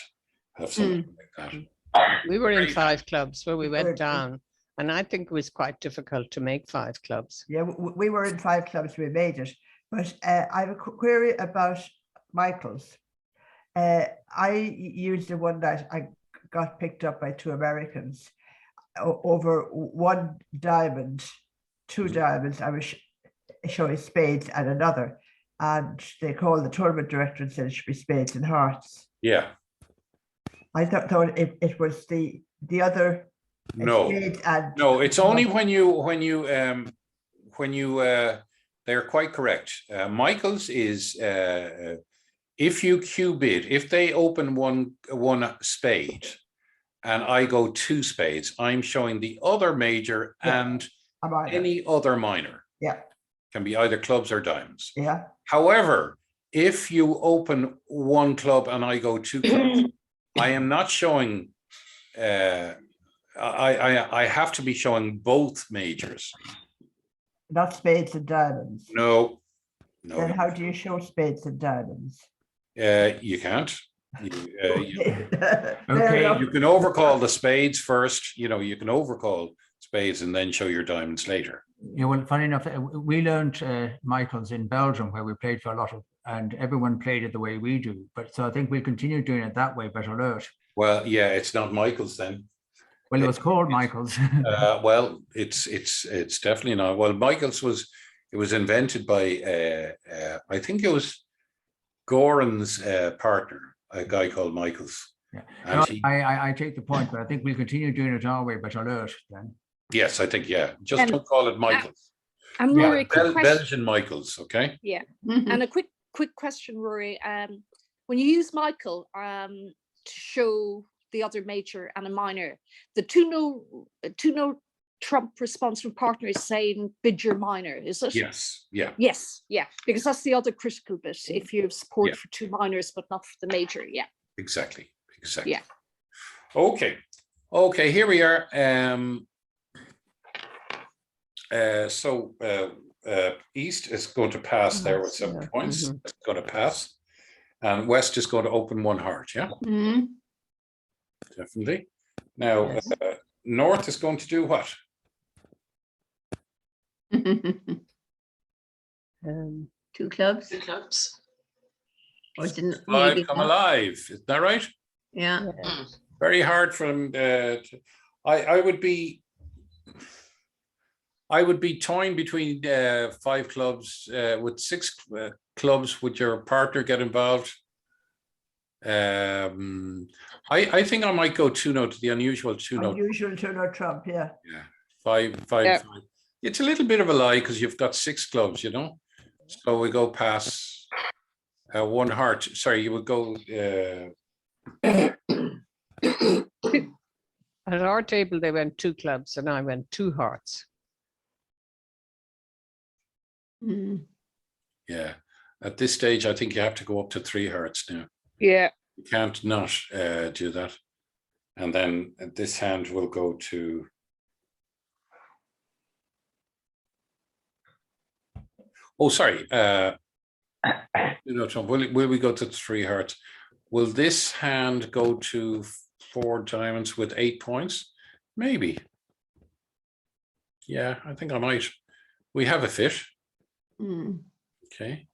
A: have something like that.
B: We were in 5 clubs where we went down, and I think it was quite difficult to make 5 clubs.
E: Yeah, we were in 5 clubs, we made it. But I have a query about Michaels. I used the one that I got picked up by 2 Americans over 1 diamond, 2 diamonds. I was showing spades and another, and they called the tournament director and said it should be spades and hearts.
A: Yeah.
E: I thought it was the other.
A: No, no, it's only when you they're quite correct. Michaels is if you Q bid, if they open one spade and I go 2 spades, I'm showing the other major and any other minor.
E: Yeah.
A: Can be either clubs or diamonds.
E: Yeah.
A: However, if you open 1 club and I go 2 clubs, I am not showing. I have to be showing both majors.
E: Not spades and diamonds.
A: No.
E: Then how do you show spades and diamonds?
A: You can't.
H: Okay.
A: You can overcall the spades first. You know, you can overcall spades and then show your diamonds later.
H: Yeah, well, funny enough, we learned Michaels in Belgium, where we played for a lot of, and everyone played it the way we do. But so I think we'll continue doing it that way, but alert.
A: Well, yeah, it's not Michaels then.
H: Well, it was called Michael's.
A: Well, it's definitely not. Well, Michael's it was invented by I think it was Goran's partner, a guy called Michael's.
H: Yeah.
A: And
H: No, I take the point, but I think we'll continue doing it our way, but alert then.
A: yes, I think, yeah. Just
F: And-
A: don't call it Michael's.
F: And
H: Yeah,
F: Rory, quick question.
A: Belgian Michael's, okay?
F: Yeah.
C: Mhm.
F: And a quick question, Rory. When you use Michael to show the other major and a minor, the two note trump response from partner is saying bid your minor, is it?
A: Yes, yeah.
F: Yes, yeah, because that's the other critical bit. If you have support
A: Yeah.
F: for two minors but not for the major, yeah.
A: Exactly.
F: Yeah.
A: Okay, here we are. So East is going to pass there with 7 points. It's going to pass. And West is going to open one heart, yeah?
C: Mhm.
A: Definitely. Now,
B: Yes.
A: North is going to do what?
C: Two clubs.
G: Two clubs.
C: Or is it
A: Five
C: maybe
A: come
C: not?
A: alive, isn't that right?
C: Yeah.
G: Mm.
A: Very hard for them. I would be toying between 5 clubs. With 6 clubs, would your partner get involved? I think I might go 2-note, the unusual 2-note.
E: Unusual two-note trump, yeah.
A: Yeah, five.
F: Yeah.
A: It's a little bit of a lie because you've got 6 clubs, you know. So we go past one heart. Sorry, you would go.
B: At our table, they went 2 clubs and I went 2 hearts.
C: Mm.
A: Yeah, at this stage, I think you have to go up to 3 hearts now.
F: Yeah.
A: You can't not do that. And then this hand will go to. Oh, sorry. Will we go to 3 hearts? Will this hand go to 4 diamonds with 8 points? Maybe. Yeah, I think I might. We have a fish.
C: Mm.
A: Okay.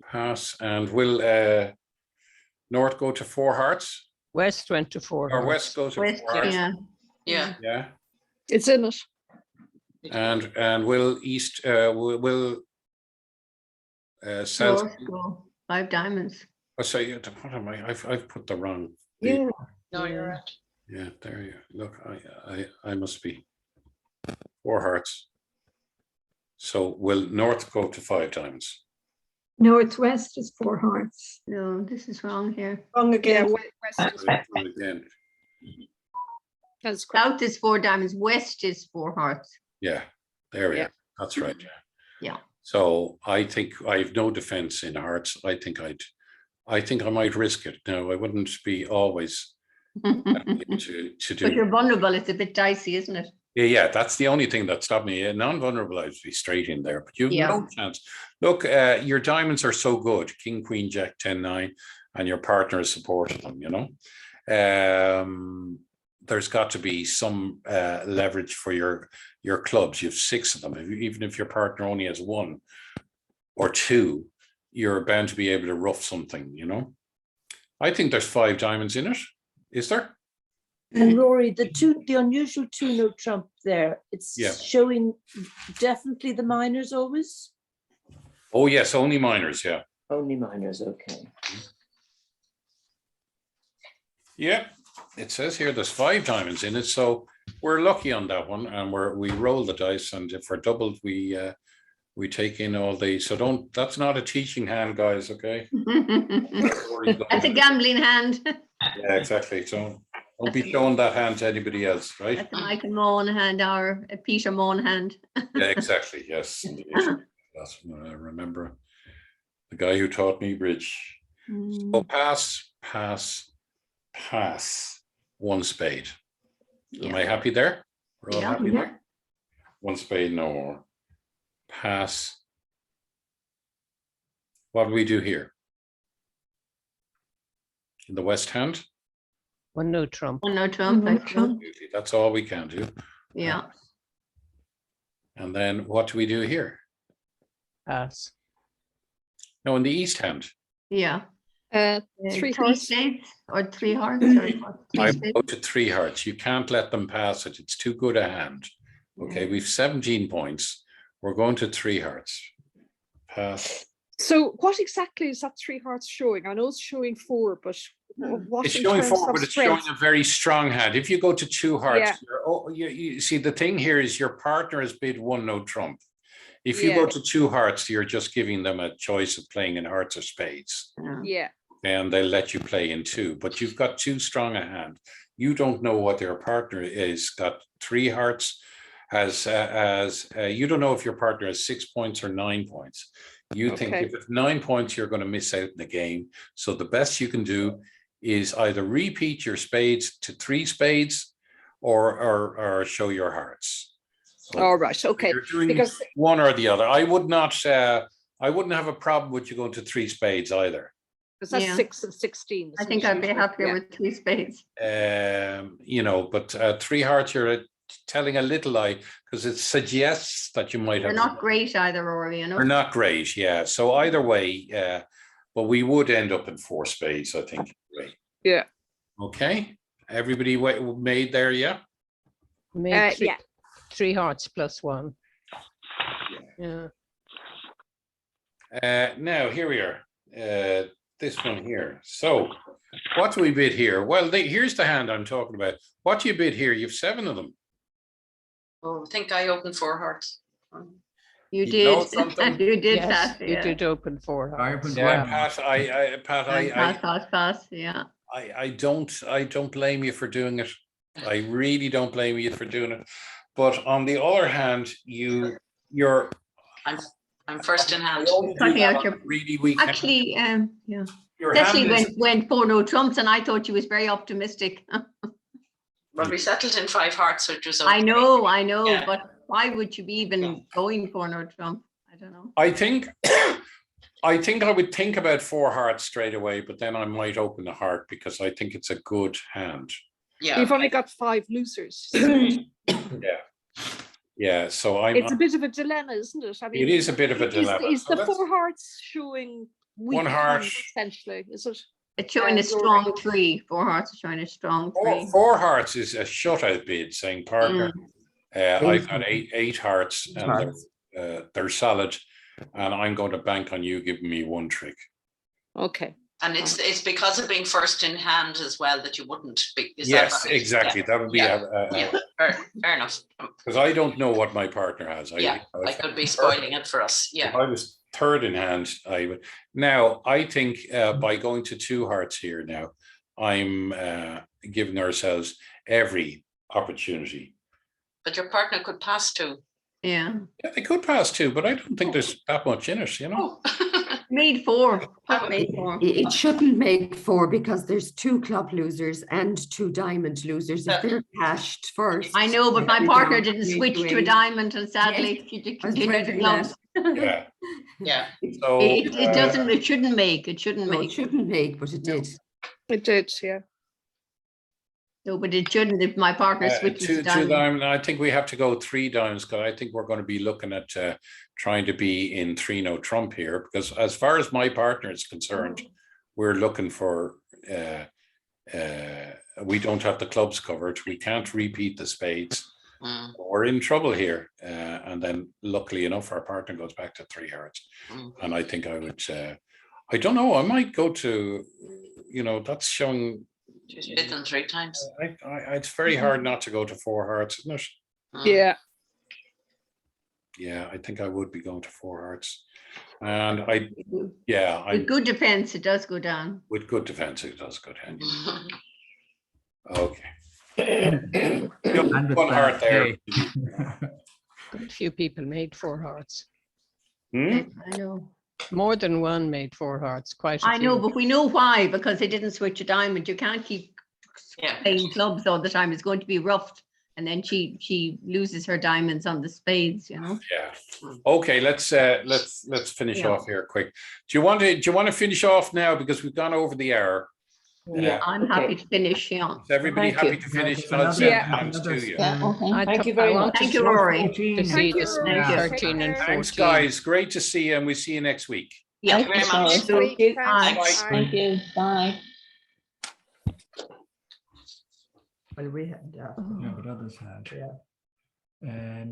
A: Pass. And will North go to 4 hearts?
B: West went to 4
A: Or
B: hearts.
A: West go to
C: West,
A: 4 hearts?
C: yeah.
G: Yeah.
A: Yeah.
F: It's in it.
A: And will East will South?
C: North go 5 diamonds.
A: Oh, sorry, what am I? I've put the wrong.
F: Yeah.
G: No, you're right.
A: Yeah, there you look. I must be 4 hearts. So will North go to 5 diamonds?
J: Northwest is 4 hearts.
C: No, this is wrong here.
J: Wrong
F: Yeah,
J: again.
F: West is
A: Again.
F: that's correct.
C: South is 4 diamonds. West is 4 hearts.
A: Yeah, there we
F: Yeah.
A: are. That's right.
C: Yeah.
A: So I think I have no defense in hearts. I think I might risk it. No, I wouldn't be always
C: But
A: to do.
C: you're vulnerable. It's a bit dicey, isn't it?
A: Yeah, that's the only thing that stopped me. Non-vulnerable, I'd be straight in there, but you've
C: Yeah.
A: no chance. Look, your diamonds are so good. King, Queen, Jack, 10, 9, and your partner has supported them, you know. There's got to be some leverage for your clubs. You have 6 of them. Even if your partner only has 1 or 2, you're bound to be able to rough something, you know. I think there's 5 diamonds in it. Is there?
D: And Rory, the unusual 2-note trump there, it's
A: Yeah.
D: showing definitely the minors always?
A: Oh, yes, only minors, yeah.
D: Only minors, okay.
A: Yeah, it says here there's 5 diamonds in it, so we're lucky on that one, and we roll the dice, and if we're doubled, we take in all the. So don't. That's not a teaching hand, guys. Okay.
C: That's a gambling hand.
A: Yeah, exactly. So don't be showing that hand to anybody else, right?
C: That's a Michael Mohan hand or a Peter Mohan hand.
A: Yeah, exactly. Yes, indeed. That's what I remember. The guy who taught me bridge. So pass, pass, pass. 1 spade. Am I happy there? We're all
C: Yeah.
A: happy there. 1 spade, no more. Pass. What do we do here? In the West hand?
B: 1 no trump.
C: 1 no trump. I suppose.
A: That's all we can do.
C: Yeah.
A: And then what do we do here?
B: Pass.
A: No, in the East hand.
C: Yeah.
F: Three
C: Three
F: hearts.
C: spades or three hearts or what? Three
A: I
C: spades?
A: go to 3 hearts. You can't let them pass it. It's too good a hand. Okay,
C: Yeah.
A: we've 17 points. We're going to 3 hearts. Pass.
F: So what exactly is that three hearts showing? I know it's showing 4, but what
A: It's
F: in
A: showing
F: terms
A: 4,
F: of
A: but it's showing
F: strength?
A: a very strong hand. If you go to 2 hearts,
F: Yeah.
A: you see the thing here is your partner has bid 1 no trump. If you go
F: Yeah.
A: to 2 hearts, you're just giving them a choice of playing in hearts or spades,
F: Yeah.
A: and they'll let you play in 2. But you've got too strong a hand. You don't know what your partner is. Got 3 hearts. You don't know if your partner has 6 points or 9 points. You think
F: Okay.
A: if it's 9 points, you're going to miss out in the game. So the best you can do is either repeat your spades to 3 spades or show your hearts. So
F: All right. Okay.
A: you're doing
F: Because
A: one or the other. I wouldn't have a problem with you going to 3 spades either.
F: that's
C: Yeah.
F: 6 and 16.
C: I think I'd be happier
F: Yeah.
C: with 3 spades.
A: But 3 hearts, you're telling a little lie because it suggests that you might
C: They're
A: have.
C: not great either, Rory, you know.
A: They're not great, yeah. So either way, but we would end up in 4 spades, I think.
F: Yeah.
A: Okay, everybody made there, yeah?
B: Made three,
F: Yeah.
B: 3 hearts plus 1. Yeah.
A: Now here we are. This one here. So what do we bid here? Well, here's the hand I'm talking about. What do you bid here? You've 7 of them.
G: Oh, I think I opened 4 hearts.
C: You
A: You know
C: did.
A: something?
C: You did
B: Yes,
C: that.
B: you
C: Yeah.
B: did open 4
H: I
B: hearts.
H: opened
A: Yeah,
H: one.
A: Pat,
C: Pass. Yeah.
A: I don't blame you for doing it. I really don't blame you for doing it. But on the other hand, you're
G: I'm first in hand.
C: Cutting out your-
A: really weak. hand.
C: Actually, yeah.
A: Your hand
C: Especially
A: is-
C: when 4 no trumps, and I thought you was very optimistic.
G: Well, we settled in 5 hearts, which was okay.
C: I know,
G: Yeah.
C: but why would you be even going for no trump? I don't know.
A: I think I would think about 4 hearts straight away, but then I might open the heart because I think it's a good hand.
G: Yeah.
F: You've only got 5 losers.
A: Yeah. So
F: It's a bit of a dilemma, isn't it? I mean,
A: it is a bit of a dilemma.
F: Is
A: So
F: the
A: let's-
F: 4 hearts showing weak
A: 1 heart.
F: hands, essentially? Is it?
C: It's showing a strong 3. 4 hearts is showing a strong 3.
A: 4 hearts is a shutout bid saying partner. I've got 8 hearts and they're solid, and I'm going to bank on you giving me 1 trick.
F: Okay.
G: And it's because of being first in hand as well that you wouldn't be. Is that
A: Yes,
G: right?
A: exactly. That would be
G: Fair enough.
A: because I don't know what my partner has.
G: I could be spoiling it for us.
A: If
G: Yeah.
A: I was third in hand, I would. Now, I think by going to 2 hearts here now, I'm giving ourselves every opportunity.
G: But your partner could pass 2.
C: Yeah.
A: Yeah, they could pass 2, but I don't think there's that much in it, you know?
C: Made 4. Made 4.
K: It shouldn't make 4 because there's 2 club losers and 2 diamond losers. If they're cashed first.
C: I know, but my
K: you're
C: partner
K: down
C: didn't
K: to
C: switch to a
K: 8.
C: diamond, and sadly, she
K: I was
C: did the
K: dreading
C: gloves.
A: Yeah.
G: Yeah.
A: So
C: It doesn't. It shouldn't make. It shouldn't
K: No,
C: make.
K: it shouldn't make, but it did.
F: It did, yeah.
C: No, but it shouldn't if my partner switches to
A: 2
C: diamond.
A: diamond. I think we have to go 3 diamonds because I think we're going to be looking at trying to be in 3 no trump here, because as far as my partner is concerned, we're looking for. We don't have the clubs covered. We can't repeat the spades. We're in trouble here, and then luckily enough, our partner goes back to 3 hearts, and I think I would. I don't know. I might go to. That's showing.
G: She's bid them 3 times.
A: It's very hard not to go to 4 hearts, isn't it?
F: Yeah.
A: Yeah, I think I would be going to 4 hearts, and
C: With good defense, it does go down.
A: with good defense, it does go down. Okay.
H: And with
A: 1 heart there.
B: Good few people made 4 hearts.
A: Hmm?
C: I know.
B: More than one made 4 hearts. Quite.
C: I know, but we know why, because they didn't switch a diamond. You can't keep playing clubs all the time. It's going to be roughed, and then she loses her diamonds on the spades.
A: Yeah. Okay. Let's finish off here quick. Do you want to finish off now because we've gone over the hour?
C: Yeah, I'm happy to finish. Yeah.
A: Is everybody
K: Thank
A: happy
K: you.
A: to finish?
H: Yeah,
A: I'll send
F: yeah.
A: times to you.
K: Thank you very much.
C: Thank you, Rory.
B: To see this
F: Thank you.
B: 13 and 14.
A: Thanks, guys. Great to see you, and we'll see you next week.
G: Yeah, thank you very much.
F: Thank you.
G: Thanks.
D: Thank you. Bye.
E: Well, we had,
H: Yeah, but others had.
E: yeah.